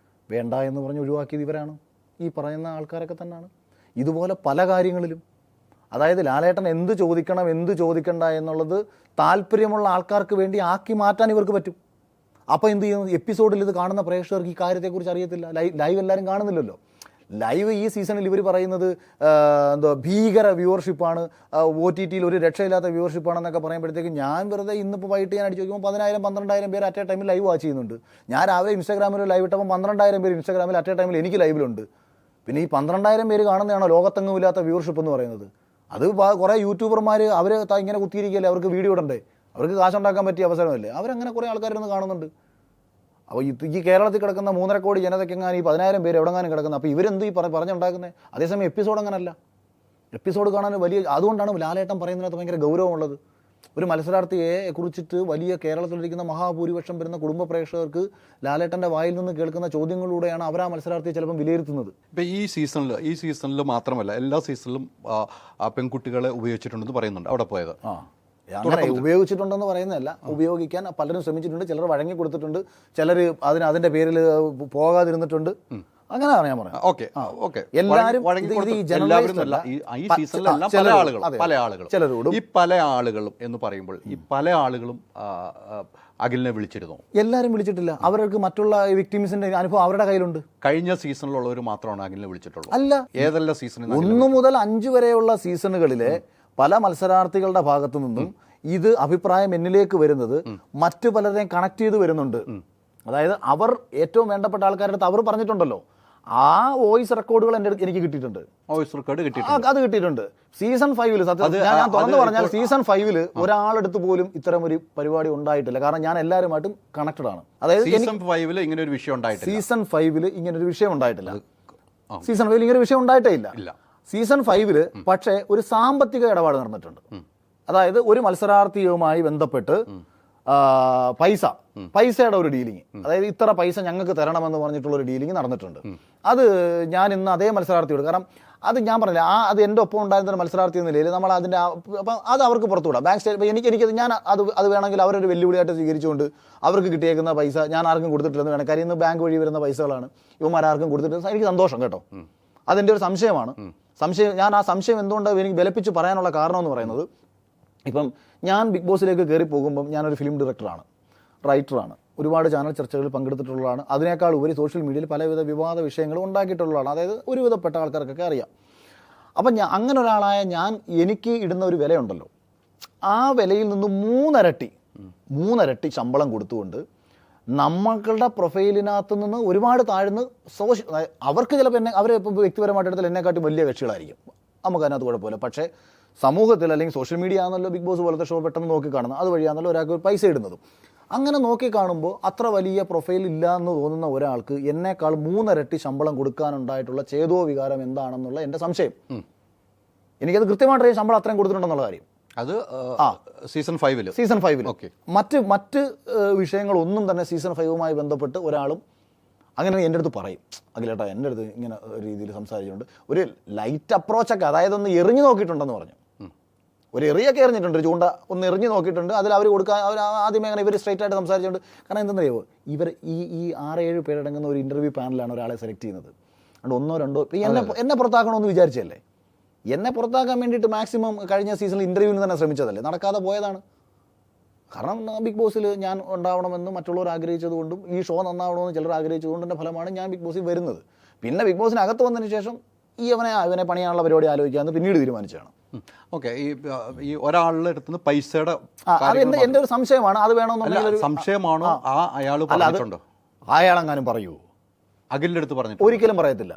വേണ്ട എന്ന് പറഞ്ഞ് ഒഴിവാക്കിയത് ഇവരാണ്, ഈ പറയുന്ന ആൾക്കാരൊക്കെ തന്നെയാണ്. ഇതുപോലെ പല കാര്യങ്ങളിലും, അതായത് ലാലേട്ടൻ എന്ത് ചോദിക്കണം എന്ത് ചോദിക്കണ്ട എന്നുള്ളത് താല്പര്യമുള്ള ആൾക്കാർക്ക് വേണ്ടി ആക്കി മാറ്റാൻ ഇവർക്ക് പറ്റും. അപ്പോൾ എന്ത് ചെയ്യുന്നു? എപ്പിസോഡിൽ ഇത് കാണുന്ന പ്രേക്ഷകർക്ക് ഈ കാര്യത്തെക്കുറിച്ച് അറിയത്തില്ല. ലൈവ് എല്ലാവരും കാണുന്നില്ലല്ലോ. ലൈവ് ഈ സീസണിൽ ഇവർ പറയുന്നത് ഭീകര വ്യൂവർഷിപ്പാണ്, OTTയിൽ ഒരു രക്ഷയില്ലാത്ത വ്യൂവർഷിപ്പാണെന്നൊക്കെ പറയുമ്പോഴത്തേക്കും ഞാൻ വെറുതെ ഇന്നിപ്പോൾ വൈകിട്ട് ഞാൻ അടിച്ച് നോക്കുമ്പോൾ 10,000-12,000 പേര് അറ്റ് എ ടൈമിൽ ലൈവ് വാച്ച് ചെയ്യുന്നുണ്ട്. ഞാൻ രാവിലെ ഇൻസ്റ്റാഗ്രാമിൽ ലൈവ് ഇട്ടപ്പോൾ 12,000 പേര് ഇൻസ്റ്റാഗ്രാമിൽ അറ്റ് എ ടൈമിൽ എനിക്ക് ലൈവിലുണ്ട്. പിന്നെ ഈ 12,000 പേര് കാണുന്നതാണോ ലോകത്തെങ്ങുമില്ലാത്ത വ്യൂവർഷിപ്പ് എന്ന് പറയുന്നത്? അത് കുറേ യൂട്യൂബർമാർ അവർ ഇങ്ങനെ കുത്തിയിരിക്കുകയല്ലേ, അവർക്ക് വീഡിയോ ഇടണ്ടേ, അവർക്ക് കാശുണ്ടാക്കാൻ പറ്റിയ അവസരമല്ലേ, അവരങ്ങനെ കുറേ ആൾക്കാരൊന്ന് കാണുന്നുണ്ട്. അപ്പോൾ ഈ കേരളത്തിൽ കിടക്കുന്ന 3.5 കോടി ജനതയ്ക്കെങ്ങാനും ഈ 10,000 പേര് എവിടെങ്ങാനും കിടക്കുന്നത്. അപ്പോൾ ഇവരെന്ത് ഈ പറഞ്ഞുണ്ടാക്കുന്നത്? അതേസമയം എപ്പിസോഡ് അങ്ങനല്ല. എപ്പിസോഡ് കാണാൻ വലിയ, അതുകൊണ്ടാണ് ലാലേട്ടൻ പറയുന്നതിനകത്ത് ഭയങ്കര ഗൗരവമുള്ളത്. ഒരു മത്സരാർത്ഥിയെ കുറിച്ചിട്ട് വലിയ കേരളത്തിലിരിക്കുന്ന മഹാഭൂരിപക്ഷം വരുന്ന കുടുംബ പ്രേക്ഷകർക്ക് ലാലേട്ടൻ്റെ വായിൽ നിന്ന് കേൾക്കുന്ന ചോദ്യങ്ങളിലൂടെയാണ് അവർ ആ മത്സരാർത്ഥിയെ ചിലപ്പം വിലയിരുത്തുന്നത്. ഇപ്പം ഈ സീസണിൽ മാത്രമല്ല എല്ലാ സീസണിലും പെൺകുട്ടികളെ ഉപയോഗിച്ചിട്ടുണ്ടെന്ന് പറയുന്നുണ്ട് അവിടെ പോയത്. അങ്ങനെ ഉപയോഗിച്ചിട്ടുണ്ടെന്ന് പറയുന്നതല്ല, ഉപയോഗിക്കാൻ പലരും ശ്രമിച്ചിട്ടുണ്ട്, ചിലർ വഴങ്ങി കൊടുത്തിട്ടുണ്ട്, ചിലർ അതിൻ്റെ പേരിൽ പോകാതിരുന്നിട്ടുണ്ട്. അങ്ങനെയാണ് ഞാൻ പറഞ്ഞത്. എല്ലാവരും ചിലരോടും ഈ പല ആളുകളും എന്ന് പറയുമ്പോൾ ഈ പല ആളുകളും അഖിലിനെ വിളിച്ചിരുന്നു. എല്ലാവരും വിളിച്ചിട്ടില്ല. അവർക്ക് മറ്റുള്ള വിക്ടിംസിന്റെ അനുഭവം അവരുടെ കയ്യിലുണ്ട്. കഴിഞ്ഞ സീസണിലുള്ളവർ മാത്രമാണ് അഖിലിനെ വിളിച്ചിട്ടുള്ളത്. അല്ല, ഏതെല്ലാം സീസണിൽ 1 മുതൽ 5 വരെയുള്ള സീസണുകളിലെ പല മത്സരാർത്ഥികളുടെ ഭാഗത്തു നിന്നും ഇത് അഭിപ്രായം എന്നിലേക്ക് വരുന്നത് മറ്റു പലരെയും കണക്ട് ചെയ്ത് വരുന്നുണ്ട്. അതായത് അവർ ഏറ്റവും വേണ്ടപ്പെട്ട ആൾക്കാരുടെ അടുത്ത് അവർ പറഞ്ഞിട്ടുണ്ടല്ലോ, ആ വോയിസ് റെക്കോർഡുകൾ എനിക്ക് കിട്ടിയിട്ടുണ്ട്. വോയിസ് റെക്കോർഡ് കിട്ടിയിട്ടുണ്ട്. അത് കിട്ടിയിട്ടുണ്ട്. സീസൺ 5 സത്യം ഞാൻ തുറന്നു പറഞ്ഞാൽ സീസൺ 5 ഒരാളെടുത്ത് പോലും ഇത്തരം ഒരു പരിപാടി ഉണ്ടായിട്ടില്ല. കാരണം ഞാൻ എല്ലാവരുമായിട്ടും കണക്റ്റഡ് ആണ്. അതായത് സീസൺ 5 ഇങ്ങനെ ഒരു വിഷയം ഉണ്ടായിട്ടില്ല. സീസൺ 5 ഇങ്ങനെ ഒരു വിഷയം ഉണ്ടായിട്ടില്ല. സീസൺ 5 ഇങ്ങനെ ഒരു വിഷയം ഉണ്ടായിട്ടേ ഇല്ല. സീസൺ 5 പക്ഷേ ഒരു സാമ്പത്തിക ഇടപാട് നടന്നിട്ടുണ്ട്. അതായത് ഒരു മത്സരാർത്ഥിയുമായി ബന്ധപ്പെട്ട് പൈസയുടെ ഒരു ഡീലിങ്, അതായത് ഇത്ര പൈസ ഞങ്ങൾക്ക് തരണമെന്ന് പറഞ്ഞിട്ടുള്ള ഒരു ഡീലിങ് നടന്നിട്ടുണ്ട്. അത് ഞാൻ ഇന്ന് അതേ മത്സരാർത്ഥിയോട്, കാരണം അത് ഞാൻ പറഞ്ഞില്ല, അത് എൻ്റെ ഒപ്പം ഉണ്ടായിരുന്ന ഒരു മത്സരാർത്ഥി എന്ന നിലയിൽ നമ്മൾ അതിൻ്റെ അപ്പം അത് അവർക്ക് പുറത്തുവിടാം. ബാങ്ക് സ്റ്റേറ്റ് എനിക്കത് ഞാൻ അത് വേണമെങ്കിൽ അവരൊരു വെല്ലുവിളിയായിട്ട് സ്വീകരിച്ചുകൊണ്ട് അവർക്ക് കിട്ടിയേക്കുന്ന പൈസ ഞാൻ ആർക്കും കൊടുത്തിട്ടില്ലെന്ന് വേണം. കാര്യം ഇന്ന് ബാങ്ക് വഴി വരുന്ന പൈസകളാണ്, ഇവന്മാരാർക്കും കൊടുത്തിട്ട് എനിക്ക് സന്തോഷം കേട്ടോ. അതെൻ്റെ ഒരു സംശയമാണ്. ഞാൻ ആ സംശയം എന്തുകൊണ്ട് എനിക്ക് ബലപ്പിച്ച് പറയാനുള്ള കാരണം എന്ന് പറയുന്നത്, ഇപ്പം ഞാൻ ബിഗ് ബോസിലേക്ക് കയറി പോകുമ്പം ഞാനൊരു ഫിലിം ഡയറക്ടറാണ്, റൈറ്ററാണ്, ഒരുപാട് ചാനൽ ചർച്ചകളിൽ പങ്കെടുത്തിട്ടുള്ളതാണ്. അതിനേക്കാൾ ഉപരി സോഷ്യൽ മീഡിയയിൽ പലവിധ വിവാദ വിഷയങ്ങളും ഉണ്ടാക്കിയിട്ടുള്ളതാണ്. അതായത് ഒരുവിധപ്പെട്ട ആൾക്കാർക്കൊക്കെ അറിയാം. അപ്പം അങ്ങനെ ഒരാളായ എനിക്ക് ഇടുന്ന ഒരു വിലയുണ്ടല്ലോ, ആ വിലയിൽ നിന്ന് മൂന്നരട്ടി ശമ്പളം കൊടുത്തുകൊണ്ട് നമ്മളുടെ പ്രൊഫൈലിനകത്ത് നിന്ന് ഒരുപാട് താഴ്ന്ന് അവർക്ക് ചിലപ്പോൾ അവർ വ്യക്തിപരമായിട്ട് എടുത്താൽ എന്നെക്കാട്ടി വലിയ കക്ഷികളായിരിക്കും, നമുക്കതിനകത്ത് കുഴപ്പമില്ല. പക്ഷേ സമൂഹത്തിൽ അല്ലെങ്കിൽ സോഷ്യൽ മീഡിയ ആണല്ലോ ബിഗ് ബോസ് പോലത്തെ ഷോ പെട്ടെന്ന് നോക്കി കാണുന്നത്, അതുവഴിയാണല്ലോ ഒരാൾക്ക് പൈസ ഇടുന്നതും. അങ്ങനെ നോക്കി കാണുമ്പോൾ അത്ര വലിയ പ്രൊഫൈൽ ഇല്ല എന്ന് തോന്നുന്ന ഒരാൾക്ക് എന്നേക്കാൾ 3 ഇരട്ടി ശമ്പളം കൊടുക്കാനുണ്ടായിട്ടുള്ള ചേതോ വികാരം എന്താണെന്നുള്ള എൻ്റെ സംശയം. എനിക്കത് കൃത്യമായിട്ട് ശമ്പളം അത്രയും കൊടുത്തിട്ടുണ്ടെന്നുള്ള കാര്യം അത് സീസൺ 5 ഓക്കെ. മറ്റ് വിഷയങ്ങളൊന്നും തന്നെ സീസൺ 5 ബന്ധപ്പെട്ട് ഒരാളും അങ്ങനെ എൻ്റെ അടുത്ത് പറയും, അഖിലേട്ടാ എൻ്റെ അടുത്ത് ഇങ്ങനെ രീതിയിൽ സംസാരിച്ചുകൊണ്ട് ഒരു ലൈറ്റ് അപ്രോച്ചൊക്കെ, അതായത് ഒന്ന് എറിഞ്ഞു നോക്കിയിട്ടുണ്ടെന്ന് പറഞ്ഞു. ഒരു എറിയൊക്കെ എറിഞ്ഞിട്ടുണ്ട്, ഒരു ചൂണ്ട ഒന്ന് എറിഞ്ഞു നോക്കിയിട്ടുണ്ട്. അതിൽ അവർ കൊടുക്കാൻ അവർ ആദ്യമേ അങ്ങനെ ഇവർ സ്ട്രൈറ്റ് ആയിട്ട് സംസാരിച്ചുകൊണ്ട്, കാരണം എന്തെന്നറിയോ, ഇവർ ഈ 6-7 പേരടങ്ങുന്ന ഒരു ഇൻ്റർവ്യൂ പാനലാണ് ഒരാളെ സെലക്ട് ചെയ്യുന്നത്. അതുകൊണ്ട് 1-2 ഇപ്പം എന്നെ പുറത്താക്കണമെന്ന് വിചാരിച്ചല്ലേ, എന്നെ പുറത്താക്കാൻ വേണ്ടിയിട്ട് മാക്സിമം കഴിഞ്ഞ സീസണിൽ ഇൻ്റർവ്യൂവിന് തന്നെ ശ്രമിച്ചതല്ലേ, നടക്കാതെ പോയതാണ്. കാരണം ബിഗ് ബോസിൽ ഞാൻ ഉണ്ടാവണമെന്ന് മറ്റുള്ളവർ ആഗ്രഹിച്ചതുകൊണ്ടും ഈ ഷോ നന്നാവണമെന്ന് ചിലർ ആഗ്രഹിച്ചതുകൊണ്ടിൻ്റെ ഫലമാണ് ഞാൻ ബിഗ് ബോസിൽ വരുന്നത്. പിന്നെ ബിഗ് ബോസിനകത്ത് വന്നതിന് ശേഷം ഇവനെ പണിയാനുള്ള പരിപാടി ആലോചിക്കാമെന്ന് പിന്നീട് തീരുമാനിച്ചതാണ്. ഓക്കെ. ഈ ഒരാളുടെ അടുത്ത് പൈസയുടെ എൻ്റെ ഒരു സംശയമാണ്, അത് വേണമെന്നുണ്ടെങ്കിൽ സംശയമാണോ അയാൾ പറഞ്ഞിട്ടുണ്ടോ? അയാളെങ്ങാനും പറയൂ? അഖിലിന്റെ അടുത്ത് പറഞ്ഞു? ഒരിക്കലും പറയത്തില്ല.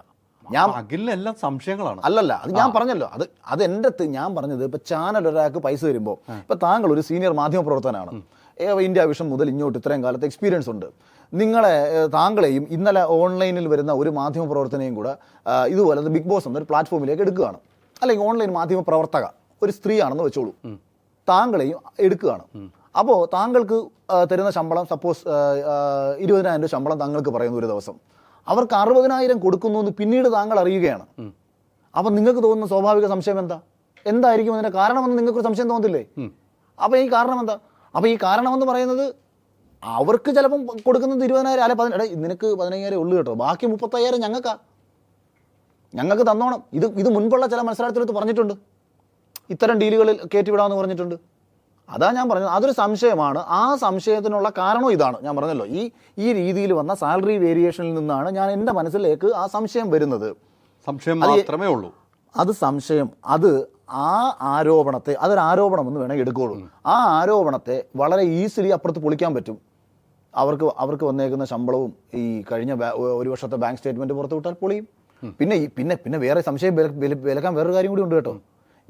അഖിലിനെല്ലാം സംശയങ്ങളാണ്. അല്ലല്ല, അത് ഞാൻ പറഞ്ഞല്ലോ, അത് എൻ്റെ ഞാൻ പറഞ്ഞത്, ഇപ്പൊ ചാനൽ ഒരാൾക്ക് പൈസ തരുമ്പോൾ, ഇപ്പൊ താങ്കൾ ഒരു സീനിയർ മാധ്യമ പ്രവർത്തനാണ്, ഇന്ത്യ വിഷൻ മുതൽ ഇങ്ങോട്ട് ഇത്രയും കാലത്ത് എക്സ്പീരിയൻസ് ഉണ്ട്. താങ്കളെയും ഇന്നലെ ഓൺലൈനിൽ വരുന്ന ഒരു മാധ്യമ പ്രവർത്തനയും കൂടെ ഇതുപോലെ ബിഗ് ബോസ് എന്നൊരു പ്ലാറ്റ്ഫോമിലേക്ക് എടുക്കുകയാണ്. അല്ലെങ്കിൽ ഓൺലൈൻ മാധ്യമ പ്രവർത്തക ഒരു സ്ത്രീയാണെന്ന് വെച്ചോളൂ, താങ്കളെയും എടുക്കുകയാണ്. അപ്പോൾ താങ്കൾക്ക് തരുന്ന ശമ്പളം സപ്പോസ് 20,000 രൂപ ശമ്പളം താങ്കൾക്ക് പറയുന്നു ഒരു ദിവസം, അവർക്ക് 60,000 കൊടുക്കുന്നു എന്ന് പിന്നീട് താങ്കൾ അറിയുകയാണ്. അപ്പം നിങ്ങൾക്ക് തോന്നുന്ന സ്വാഭാവിക സംശയം എന്തായിരിക്കും അതിൻ്റെ കാരണമെന്ന് നിങ്ങൾക്കൊരു സംശയം തോന്നത്തില്ലേ? അപ്പം ഈ കാരണം എന്താ? അപ്പം ഈ കാരണമെന്ന് പറയുന്നത് അവർക്ക് ചിലപ്പം കൊടുക്കുന്നത് 20,000 അല്ലെ 15,000, നിനക്ക് 15,000 ഉള്ളു കേട്ടോ, ബാക്കി 35,000 ഞങ്ങൾക്ക് തന്നോണം. ഇത് മുൻപുള്ള ചില മത്സരാർത്ഥികളടുത്ത് പറഞ്ഞിട്ടുണ്ട്, ഇത്തരം ഡീലുകളിൽ കയറ്റിവിടാമെന്ന് പറഞ്ഞിട്ടുണ്ട്. അതാ ഞാൻ പറഞ്ഞത്, അതൊരു സംശയമാണ്. ആ സംശയത്തിനുള്ള കാരണം ഇതാണ്, ഞാൻ പറഞ്ഞല്ലോ, ഈ രീതിയിൽ വന്ന സാലറി വേരിയേഷനിൽ നിന്നാണ് ഞാൻ എൻ്റെ മനസ്സിലേക്ക് ആ സംശയം വരുന്നത്. സംശയം മാത്രമേ ഉള്ളൂ. അത് സംശയം, അത് ആ ആരോപണത്തെ, അതൊരു ആരോപണമെന്ന് വേണമെങ്കിൽ എടുക്കുകയുള്ളൂ. ആ ആരോപണത്തെ വളരെ ഈസിലി അപ്പുറത്ത് പൊളിക്കാൻ പറ്റും. അവർക്ക് വന്നേക്കുന്ന ശമ്പളവും ഈ കഴിഞ്ഞ ഒരു വർഷത്തെ ബാങ്ക് സ്റ്റേറ്റ്മെൻറ്റ് പുറത്ത് വിട്ടാൽ പൊളിയും. പിന്നെ വേറെ സംശയം വിലക്കാൻ വേറൊരു കാര്യം കൂടി ഉണ്ട് കേട്ടോ.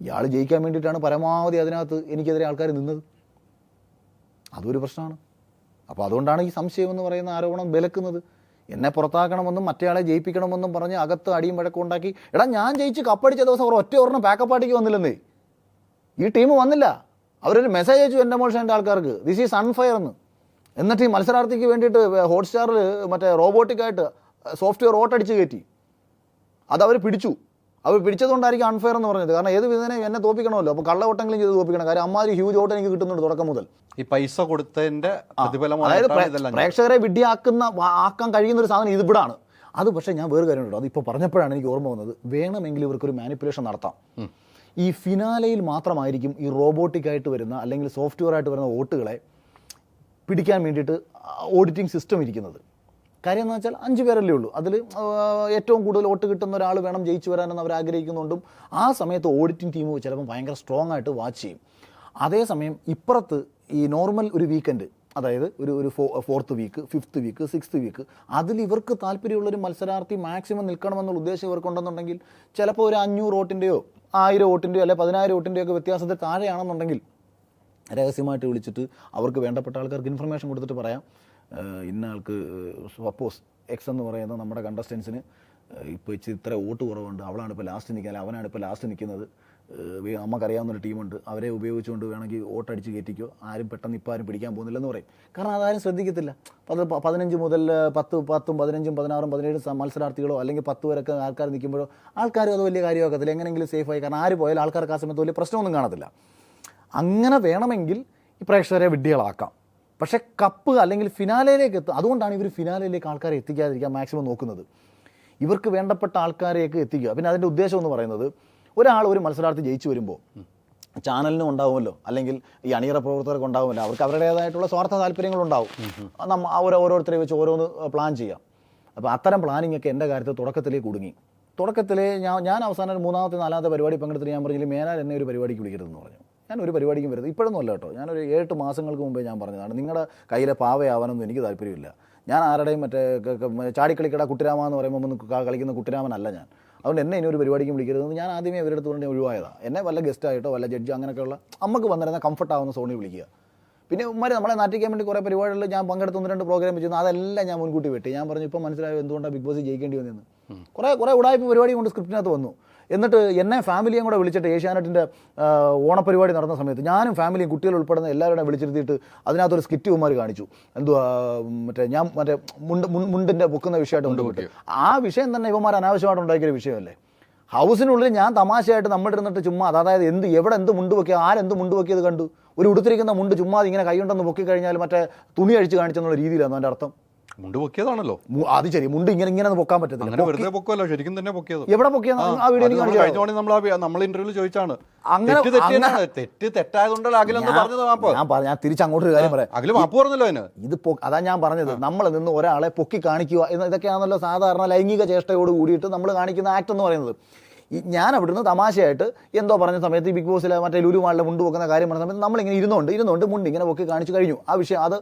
ഇയാൾ ജയിക്കാൻ വേണ്ടിയിട്ടാണ് പരമാവധി അതിനകത്ത് എനിക്കെതിരെ ആൾക്കാർ നിന്നത്, അതൊരു പ്രശ്നമാണ്. അപ്പോൾ അതുകൊണ്ടാണ് ഈ സംശയം എന്ന് പറയുന്ന ആരോപണം വിലക്കുന്നത്. എന്നെ പുറത്താക്കണമെന്നും മറ്റേയാളെ ജയിപ്പിക്കണമെന്നും പറഞ്ഞ് അകത്ത് അടിയും വഴക്കം ഉണ്ടാക്കി. ഞാൻ ജയിച്ച് കപ്പടിച്ച ദിവസം ഒരെണ്ണം പാക്കപ്പ് പാർട്ടിക്ക് വന്നില്ലെന്നേ, ഈ ടീം വന്നില്ല. അവരൊരു മെസ്സേജ് അയച്ചു എൻ്റെ മോൾഷൻ്റെ ആൾക്കാർക്ക്, ദിസ് ഈസ് അൺഫെയർ എന്ന്. എന്നിട്ട് ഈ മത്സരാർത്ഥിക്ക് വേണ്ടിയിട്ട് ഹോട്ട്സ്റ്റാറിൽ മറ്റേ റോബോട്ടിക്കായിട്ട് സോഫ്റ്റ്വെയർ ഓട്ടടിച്ച് കയറ്റി. അതവർ പിടിച്ചു. അവർ പിടിച്ചതുകൊണ്ടായിരിക്കും അൺഫെയർ എന്ന് പറഞ്ഞത്. കാരണം ഏത് വിധേന എന്നെ തോപ്പിക്കണമല്ലോ, അപ്പോൾ കള്ളവോട്ടെങ്കിലും ചെയ്ത് തോപ്പിക്കണം. കാര്യം അമ്മാതിരി ഹ്യൂജ് ഓട്ട് എനിക്ക് കിട്ടുന്നുണ്ട് തുടക്കം മുതൽ. ഈ പൈസ കൊടുത്തതിൻ്റെ അതായത് പ്രേക്ഷകരെ ആക്കാൻ കഴിയുന്ന ഒരു സാധനം ഇതിവിടാണ്. അത് പക്ഷേ ഞാൻ വേറെ കാര്യം കേട്ടോ, അതിപ്പോൾ പറഞ്ഞപ്പോഴാണ് എനിക്ക് ഓർമ്മ വന്നത്, വേണമെങ്കിൽ ഇവർക്കൊരു മാനിപ്പുലേഷൻ നടത്താം. ഈ ഫിനാലയിൽ മാത്രമായിരിക്കും ഈ റോബോട്ടിക്കായിട്ട് വരുന്ന അല്ലെങ്കിൽ സോഫ്റ്റ്വെയർ ആയിട്ട് വരുന്ന വോട്ടുകളെ പിടിക്കാൻ വേണ്ടിയിട്ട് ഓഡിറ്റിംഗ് സിസ്റ്റം ഇരിക്കുന്നത്. കാര്യം എന്ന് വെച്ചാൽ 5 പേരല്ലേ ഉള്ളൂ, അതിൽ ഏറ്റവും കൂടുതൽ വോട്ട് കിട്ടുന്ന ഒരാൾ വേണം ജയിച്ചു വരാനെന്ന് അവർ ആഗ്രഹിക്കുന്നുണ്ടും. ആ സമയത്ത് ഓഡിറ്റിംഗ് ടീം ചിലപ്പോൾ ഭയങ്കര സ്ട്രോങ് ആയിട്ട് വാച്ച് ചെയ്യും. അതേസമയം ഇപ്പുറത്ത് ഈ നോർമൽ ഒരു വീക്കെൻഡ് അതായത് ഒരു 4th week 5th week 6th week അതിൽ ഇവർക്ക് താല്പര്യമുള്ളൊരു മത്സരാർത്ഥി മാക്സിമം നിൽക്കണമെന്നുള്ള ഉദ്ദേശം ഇവർക്കുണ്ടെന്നുണ്ടെങ്കിൽ ചിലപ്പോൾ ഒരു 500 വോട്ടിൻ്റെയോ 1000 വോട്ടിൻ്റെയോ അല്ലെ 10000 വോട്ടിൻ്റെയോ ഒക്കെ വ്യത്യാസത്തിൽ താഴെയാണെന്നുണ്ടെങ്കിൽ രഹസ്യമായിട്ട് വിളിച്ചിട്ട് അവർക്ക് വേണ്ടപ്പെട്ട ആൾക്കാർക്ക് ഇൻഫർമേഷൻ കൊടുത്തിട്ട് പറയാം, ഇന്ന ആൾക്ക് സപ്പോസ് എക്സ് എന്ന് പറയുന്ന നമ്മുടെ കണ്ടസ്റ്റൻസിന് ഇപ്പോൾ ഇത്ര വോട്ട് കുറവുണ്ട്, അവളാണ് ഇപ്പോൾ ലാസ്റ്റ് നിൽക്കാൻ, അവനാണ് ഇപ്പോൾ ലാസ്റ്റ് നിൽക്കുന്നത്, നമുക്കറിയാവുന്നൊരു ടീമുണ്ട്, അവരെ ഉപയോഗിച്ചുകൊണ്ട് വേണമെങ്കിൽ വോട്ടടിച്ച് കയറ്റിക്കോ, ആരും പെട്ടെന്ന് ഇപ്പോൾ ആരും പിടിക്കാൻ പോകുന്നില്ലെന്ന് പറയും. കാരണം അതാരും ശ്രദ്ധിക്കത്തില്ല. 15 മുതൽ 10, 15, 16, 17 മത്സരാർത്ഥികളോ അല്ലെങ്കിൽ 10 വരെയൊക്കെ ആൾക്കാർ നിൽക്കുമ്പോഴോ ആൾക്കാരും അത് വലിയ കാര്യമാക്കത്തില്ല, എങ്ങനെയെങ്കിലും സേഫായി. കാരണം ആര് പോയാലും ആൾക്കാർക്ക് ആ സമയത്ത് വലിയ പ്രശ്നമൊന്നും കാണത്തില്ല. അങ്ങനെ വേണമെങ്കിൽ ഈ പ്രേക്ഷകരെ വിഡ്ഢികളാക്കാം. പക്ഷേ കപ്പ് അല്ലെങ്കിൽ ഫിനാലയിലേക്ക് എത്തും. അതുകൊണ്ടാണ് ഇവർ ഫിനാലയിലേക്ക് ആൾക്കാരെ എത്തിക്കാതിരിക്കാൻ മാക്സിമം നോക്കുന്നത്. ഇവർക്ക് വേണ്ടപ്പെട്ട ആൾക്കാരെയൊക്കെ എത്തിക്കുക. പിന്നെ അതിൻ്റെ ഉദ്ദേശം എന്ന് പറയുന്നത്, ഒരു മത്സരാർത്ഥി ജയിച്ചു വരുമ്പോൾ ചാനലിനും ഉണ്ടാവുമല്ലോ, അല്ലെങ്കിൽ ഈ അണിയറ പ്രവർത്തകർക്ക് ഉണ്ടാവുമല്ലോ, അവർക്ക് അവരുടേതായിട്ടുള്ള സ്വാർത്ഥ താല്പര്യങ്ങളുണ്ടാവും. ഓരോരുത്തരെ വെച്ച് ഓരോന്ന് പ്ലാൻ ചെയ്യാം. അപ്പോൾ അത്തരം പ്ലാനിങ് ഒക്കെ എൻ്റെ കാര്യത്തിൽ തുടക്കത്തിലേ കുടുങ്ങി. തുടക്കത്തിലേ ഞാൻ അവസാനം 3ാമത്തെ 4ാമത്തെ പരിപാടി പങ്കെടുത്തിട്ട് ഞാൻ പറഞ്ഞില്ല, മേലാൽ എന്നെ ഒരു പരിപാടിക്ക് വിളിക്കരുതെന്ന് പറഞ്ഞു. ഞാൻ ഒരു പരിപാടിക്കും വരുന്നത് ഇപ്പോഴൊന്നും അല്ല കേട്ടോ, ഞാനൊരു 7 മാസങ്ങൾക്ക് മുമ്പേ ഞാൻ പറഞ്ഞതാണ്, നിങ്ങളുടെ കയ്യിലെ പാവയാവാനൊന്നും എനിക്ക് താല്പര്യമില്ല. ഞാൻ ആരുടെയും മറ്റേ ചാടിക്കളിക്കട കുട്ടിരാമ എന്ന് പറയുമ്പോൾ ഒന്ന് കളിക്കുന്ന കുട്ടിരാമനല്ല ഞാൻ. അതുകൊണ്ട് എന്നെ ഇനി ഒരു പരിപാടിക്കും വിളിക്കരുതെന്ന് ഞാൻ ആദ്യമേ അവരുടെ അടുത്ത് പറഞ്ഞ് ഒഴിവായതാണ്. എന്നെ വല്ല ഗസ്റ്റായിട്ടോ വല്ല ജഡ്ജ് അങ്ങനെയൊക്കെയുള്ള നമുക്ക് വന്നിരുന്ന കംഫർട്ടാവുന്ന സോണിൽ വിളിക്കുക. പിന്നെ നമ്മളെ നാട്ടിക്കാൻ വേണ്ടി കുറേ പരിപാടികളിൽ ഞാൻ പങ്കെടുത്ത് 1-2 പ്രോഗ്രാം വെച്ചിരുന്നു, അതെല്ലാം ഞാൻ മുൻകൂട്ടി വെട്ടി. ഞാൻ പറഞ്ഞു ഇപ്പോൾ മനസ്സിലായോ എന്തുകൊണ്ടാണ് ബിഗ് ബോസ് ജയിക്കേണ്ടി വന്നതെന്ന്. കുറേ ഉടായ്പ പരിപാടി കൊണ്ട് സ്ക്രിപ്റ്റിനകത്ത് വന്നു. എന്നിട്ട് എന്നെ ഫാമിലിയും കൂടെ വിളിച്ചിട്ട് ഏഷ്യാനെറ്റിൻ്റെ ഓണപരിപാടി നടന്ന സമയത്ത് ഞാനും ഫാമിലിയും കുട്ടികൾ ഉൾപ്പെടുന്ന എല്ലാവരുടെയും വിളിച്ചിരുത്തിയിട്ട് അതിനകത്തൊരു സ്കിറ്റ് കുമാർ കാണിച്ചു. എന്തുവാ മറ്റേ മുണ്ടിൻ്റെ പൊക്കുന്ന വിഷയമായിട്ട് കൊണ്ടുപോയിട്ട് ആ വിഷയം തന്നെ ഇവന്മാർ അനാവശ്യമായിട്ട് ഉണ്ടാക്കിയൊരു വിഷയമല്ലേ. ഹൗസിനുള്ളിൽ ഞാൻ തമാശയായിട്ട് നമ്മളിരുന്നിട്ട് ചുമ്മാ അതായത് എവിടെ എന്ത് മുണ്ട് വെക്കുക, ആരെന്ത് മുണ്ട് വെക്കിയത് കണ്ടു, ഒരു ഉടുത്തിരിക്കുന്ന മുണ്ട് ചുമ്മാ ഇങ്ങനെ കൈകൊണ്ടെന്ന് പൊക്കി കഴിഞ്ഞാൽ മറ്റേ തുണി അഴിച്ച് കാണിച്ചെന്നുള്ള രീതിയിലാണ് അതിൻ്റെ അർത്ഥം. മുണ്ട് പൊക്കിയതാണല്ലോ അത് ശരി, മുണ്ട് ഇങ്ങനെ പൊക്കാൻ പറ്റത്തില്ല. വെറുതെ പൊക്കുമല്ലോ, ശരിക്കും തന്നെ പൊക്കിയത്. എവിടെ പൊക്കിയത് ആ വീഡിയോ നമ്മൾ ഇന്റർവ്യൂ ചോദിച്ചാണ്. തെറ്റ് തെറ്റായതുകൊണ്ടല്ലോ ഞാൻ തിരിച്ചങ്ങോട്ടൊരു കാര്യം പറയാം. അഖില് മാപ്പ് പറഞ്ഞല്ലോ അതിന്. ഇത് അതാ ഞാൻ പറഞ്ഞത്, നമ്മൾ നിന്ന് ഒരാളെ പൊക്കി കാണിക്കുക എന്ന് ഇതൊക്കെയാണല്ലോ സാധാരണ ലൈംഗിക ചേഷ്ടയോട് കൂടിയിട്ട് നമ്മൾ കാണിക്കുന്ന ആക്ട് എന്ന് പറയുന്നത്. ഞാൻ അവിടുന്ന് തമാശയായിട്ട് എന്തോ പറഞ്ഞ സമയത്ത് ഈ ബിഗ് ബോസിലെ മറ്റേ ലുലുമാളിലെ മുണ്ട് വെക്കുന്ന കാര്യം പറഞ്ഞ സമയത്ത് നമ്മളിങ്ങനെ ഇരുന്നുകൊണ്ട് മുണ്ട് ഇങ്ങനെ പൊക്കി കാണിച്ച് കഴിഞ്ഞു. ആ വിഷയം അത്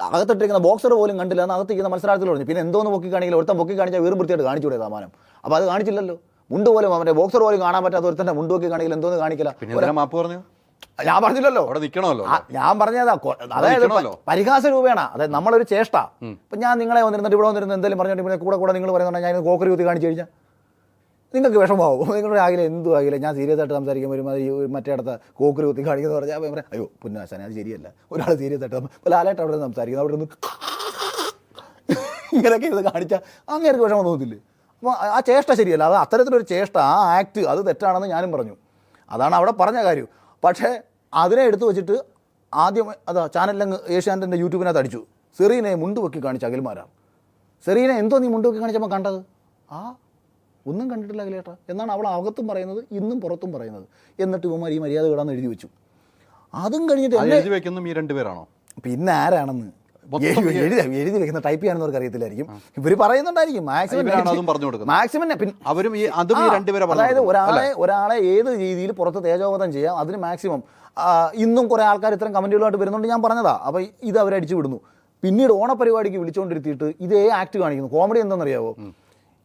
അകത്തിട്ടിരിക്കുന്ന ബോക്സർ പോലും കണ്ടില്ല എന്ന് അകത്തിരിക്കുന്ന മത്സരാർത്ഥികൾ പറഞ്ഞു. പിന്നെ എന്തോന്ന് പൊക്കി കാണിക്കില്ല, ഒരുത്തൻ പൊക്കി കാണിച്ചാൽ വീറും വൃത്തിയായിട്ട് കാണിച്ചുകൂടെ സമാനം. അപ്പോൾ അത് കാണിച്ചില്ലല്ലോ. മുണ്ട് പോലും അവൻ്റെ ബോക്സർ പോലും കാണാൻ പറ്റാത്ത ഒരുത്തൻ്റെ മുണ്ട് പൊക്കി കാണിക്കില്ല, എന്തോന്ന് കാണിക്കില്ല. മാപ്പ് പറഞ്ഞു ഞാൻ പറഞ്ഞില്ലല്ലോ, അവിടെ നിൽക്കണമല്ലോ. ഞാൻ പറഞ്ഞതാ, അതായത് പരിഹാസ രൂപേണ, അതായത് നമ്മളൊരു ചേഷ്ട. ഇപ്പം ഞാൻ നിങ്ങളെ വന്നിരുന്നിട്ട് ഇവിടെ വന്നിരുന്ന് എന്തെങ്കിലും പറഞ്ഞിട്ട് കൂടെ നിങ്ങൾ പറയുന്നുണ്ടെങ്കിൽ ഞാൻ കോക്കറി കുത്തി കാണിച്ചു കഴിഞ്ഞാൽ നിങ്ങൾക്ക് വിഷമമാവും. നിങ്ങളുടെ ആകില്ല എന്തും ആകില്ല. ഞാൻ സീരിയസ് ആയിട്ട് സംസാരിക്കുമ്പോൾ ഒരുമാതിരി മറ്റേ അടുത്ത കോക്കറി കുത്തി കാണിക്കുന്നത് പറഞ്ഞാൽ പറയാം, അയ്യോ പുന്നാശാനെ അത് ശരിയല്ല. ഒരാൾ സീരിയസ് ആയിട്ട് ഇപ്പോൾ ലാലായിട്ട് അവിടെ സംസാരിക്കുന്നത്, അവിടെ നിന്ന് ഇങ്ങനെയൊക്കെ ഇത് കാണിച്ചാൽ അങ്ങേർക്ക് വിഷമം തോന്നുന്നില്ലേ? അപ്പോൾ ആ ചേഷ്ട ശരിയല്ല. അത് അത്തരത്തിലൊരു ചേഷ്ട, ആ ആക്ട് അത് തെറ്റാണെന്ന് ഞാനും പറഞ്ഞു. അതാണ് അവിടെ പറഞ്ഞ കാര്യം. പക്ഷേ അതിനെ എടുത്തു വെച്ചിട്ട് ആദ്യം ചാനലിലങ്ങ് ഏഷ്യാനെറ്റിൻ്റെ യൂട്യൂബിനകത്ത് അടിച്ചു, സെറീനെ മുണ്ട് വെക്കി കാണിച്ച അഖിൽമാരാണ്. സെറീനെ എന്തോ നീ മുണ്ട് വെക്കി കാണിച്ചപ്പോൾ കണ്ടത്? ഒന്നും കണ്ടിട്ടില്ല അഖിലേട്ടാ എന്നാണ് അവൾ അകത്തും പറയുന്നത്, ഇന്നും പുറത്തും പറയുന്നത്. എന്നിട്ട് ഇവന്മാർ ഈ മര്യാദ കേടാന്ന് എഴുതി വെച്ചു. അതും കഴിഞ്ഞിട്ട് എഴുതി വെക്കുന്ന ഈ 2 പേരാണോ? പിന്നെ ആരാണെന്ന് എഴുതി വെക്കുന്ന ടൈപ്പ് ചെയ്യാണെന്നവർക്ക് അറിയത്തില്ലായിരിക്കും. ഇവർ പറയുന്നുണ്ടായിരിക്കും മാക്സിമം. അതായത് ഒരാളെ ഏത് രീതിയിൽ പുറത്ത് തേജോവധം ചെയ്യാം, അതിന് മാക്സിമം. ഇന്നും കുറേ ആൾക്കാർ ഇത്തരം കമൻറ്റുകളായിട്ട് വരുന്നുണ്ട്. ഞാൻ പറഞ്ഞതാ. അപ്പോൾ ഇത് അവരടിച്ചു വിടുന്നു. പിന്നീട് ഓണപരിപാടിക്ക് വിളിച്ചുകൊണ്ടിരുത്തിയിട്ട് ഇതേ ആക്ട് കാണിക്കുന്നു. കോമഡി എന്താണെന്നറിയാവോ?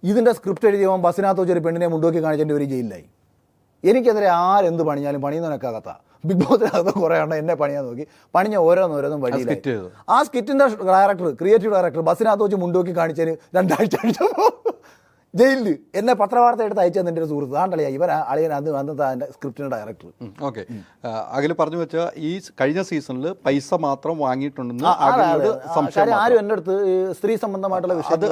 ഇതിൻ്റെ സ്ക്രിപ്റ്റ് എഴുതിയവൻ ബസ്സിനകത്ത് വെച്ചൊരു പെണ്ണിനെ മുണ്ടോക്കി കാണിച്ചതിൻ്റെ ഒരു ജയിലിലായി. എനിക്കെതിരെ ആരെന്ത് പണിഞ്ഞാലും പണിയുന്നതിനൊക്കെ ബിഗ് ബോസിനകത്ത് കുറേ എണ്ണം എന്നെ പണിയാൻ നോക്കി. പണിഞ്ഞ ഓരോന്നും വഴിയിലായി. ആ സ്കിറ്റിൻ്റെ ക്രിയേറ്റീവ് ഡയറക്ടർ ബസ്സിനകത്ത് വെച്ച് മുണ്ടോക്കി കാണിച്ചതിന് 2 ആഴ്ച കഴിഞ്ഞപ്പോൾ ജയിലിൽ എന്നെ പത്രവാർത്ത എടുത്ത് അയച്ചത് എൻ്റെ ഒരു സുഹൃത്ത്. ആണ്ടളിയാ ഇവൻ അളിയൻ അന്നത്തെ അതിൻ്റെ സ്ക്രിപ്റ്റിൻ്റെ ഡയറക്ടർ. ഓക്കെ, അഖിൽ പറഞ്ഞു വെച്ചാൽ ഈ കഴിഞ്ഞ സീസണിൽ പൈസ മാത്രം വാങ്ങിയിട്ടുണ്ടെന്ന് ആരും എൻ്റെ അടുത്ത് സ്ത്രീ സംബന്ധമായിട്ടുള്ള വിഷയത്തിൽ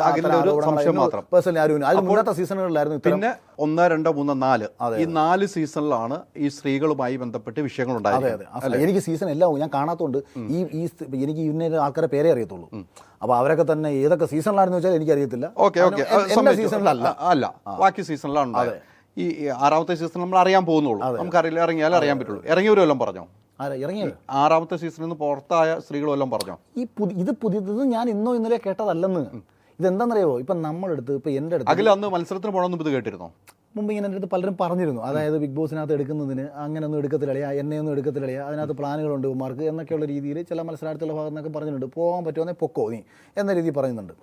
പേഴ്സണലി ആരും അത് മുന്നത്തെ സീസണുകളിലായിരുന്നു. പിന്നെ 1, 2, 3, 4 ഈ 4 സീസണിലാണ് ഈ സ്ത്രീകളുമായി ബന്ധപ്പെട്ട് വിഷയങ്ങൾ ഉണ്ടായത്. എനിക്ക് സീസൺ എല്ലാം ഞാൻ കാണാത്തതുകൊണ്ട് എനിക്ക് ഇന്ന ആൾക്കാരെ പേരേ അറിയത്തുള്ളൂ. അപ്പോൾ അവരൊക്കെ തന്നെ ഏതൊക്കെ സീസണിലാണെന്ന് വെച്ചാൽ എനിക്കറിയത്തില്ല. അല്ല ബാക്കി സീസണിലാണ്. ഈ 6ാമത്തെ സീസൺ നമ്മൾ അറിയാൻ പോകുന്നുള്ളൂ. നമുക്കറിയില്ല, ഇറങ്ങിയാലേ അറിയാൻ പറ്റുള്ളൂ. ഇറങ്ങിയവരെല്ലാം പറഞ്ഞോ? 6ാമത്തെ സീസണിൽ നിന്ന് പുറത്തായ സ്ത്രീകളെല്ലാം പറഞ്ഞോ? ഇത് പുതിയത് ഞാൻ ഇന്നോ ഇന്നലെ കേട്ടതല്ലെന്ന്. ഇതെന്താണെന്നറിയാവോ? ഇപ്പം നമ്മളെടുത്ത് ഇപ്പം എൻ്റെ അടുത്ത് അഖിൽ അന്ന് മത്സരത്തിന് പോകണമെന്ന് ഇത് കേട്ടിരുന്നോ? മുമ്പ് ഇങ്ങനെ എൻ്റെ അടുത്ത് പലരും പറഞ്ഞിരുന്നു, അതായത് ബിഗ് ബോസിനകത്ത് എടുക്കുന്നതിന് അങ്ങനെയൊന്നും എടുക്കത്തില്ല, എന്നെയൊന്നും എടുക്കത്തില്ല, അതിനകത്ത് പ്ലാനുകളുണ്ട് ഉമാർക്ക് എന്നൊക്കെയുള്ള രീതിയിൽ ചില മത്സരാർത്ഥികളുടെ ഭാഗത്ത് നിന്നൊക്കെ പറഞ്ഞിട്ടുണ്ട്. പോകാൻ പറ്റുമെന്നേ പൊക്കോ നീ എന്ന രീതിയിൽ പറയുന്നുണ്ട്.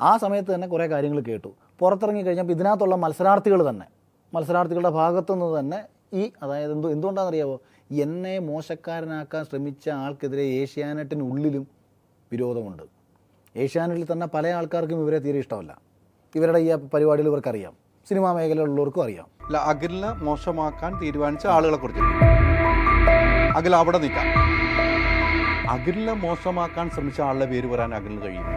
ആ സമയത്ത് തന്നെ കുറേ കാര്യങ്ങൾ കേട്ടു. പുറത്തിറങ്ങി കഴിഞ്ഞപ്പോൾ ഇതിനകത്തുള്ള മത്സരാർത്ഥികളുടെ ഭാഗത്തുനിന്ന് തന്നെ അതായത് എന്തുകൊണ്ടാണെന്നറിയാവോ, എന്നെ മോശക്കാരനാക്കാൻ ശ്രമിച്ച ആൾക്കെതിരെ ഏഷ്യാനെറ്റിനുള്ളിലും വിരോധമുണ്ട്. ഏഷ്യാനെറ്റിൽ തന്നെ പല ആൾക്കാർക്കും ഇവരെ തീരെ ഇഷ്ടമല്ല. ഇവരുടെ ഈ പരിപാടികൾ ഇവർക്കറിയാം, സിനിമാ മേഖലയിലുള്ളവർക്കും അറിയാം. അല്ല, അഖിലിനെ മോശമാക്കാൻ തീരുമാനിച്ച ആളുകളെ കുറിച്ച് അഖിൽ അവിടെ നിൽക്കാം. അഖിലിനെ മോശമാക്കാൻ ശ്രമിച്ച ആളുടെ പേര് പറയാൻ അഖിലിന് കഴിയും.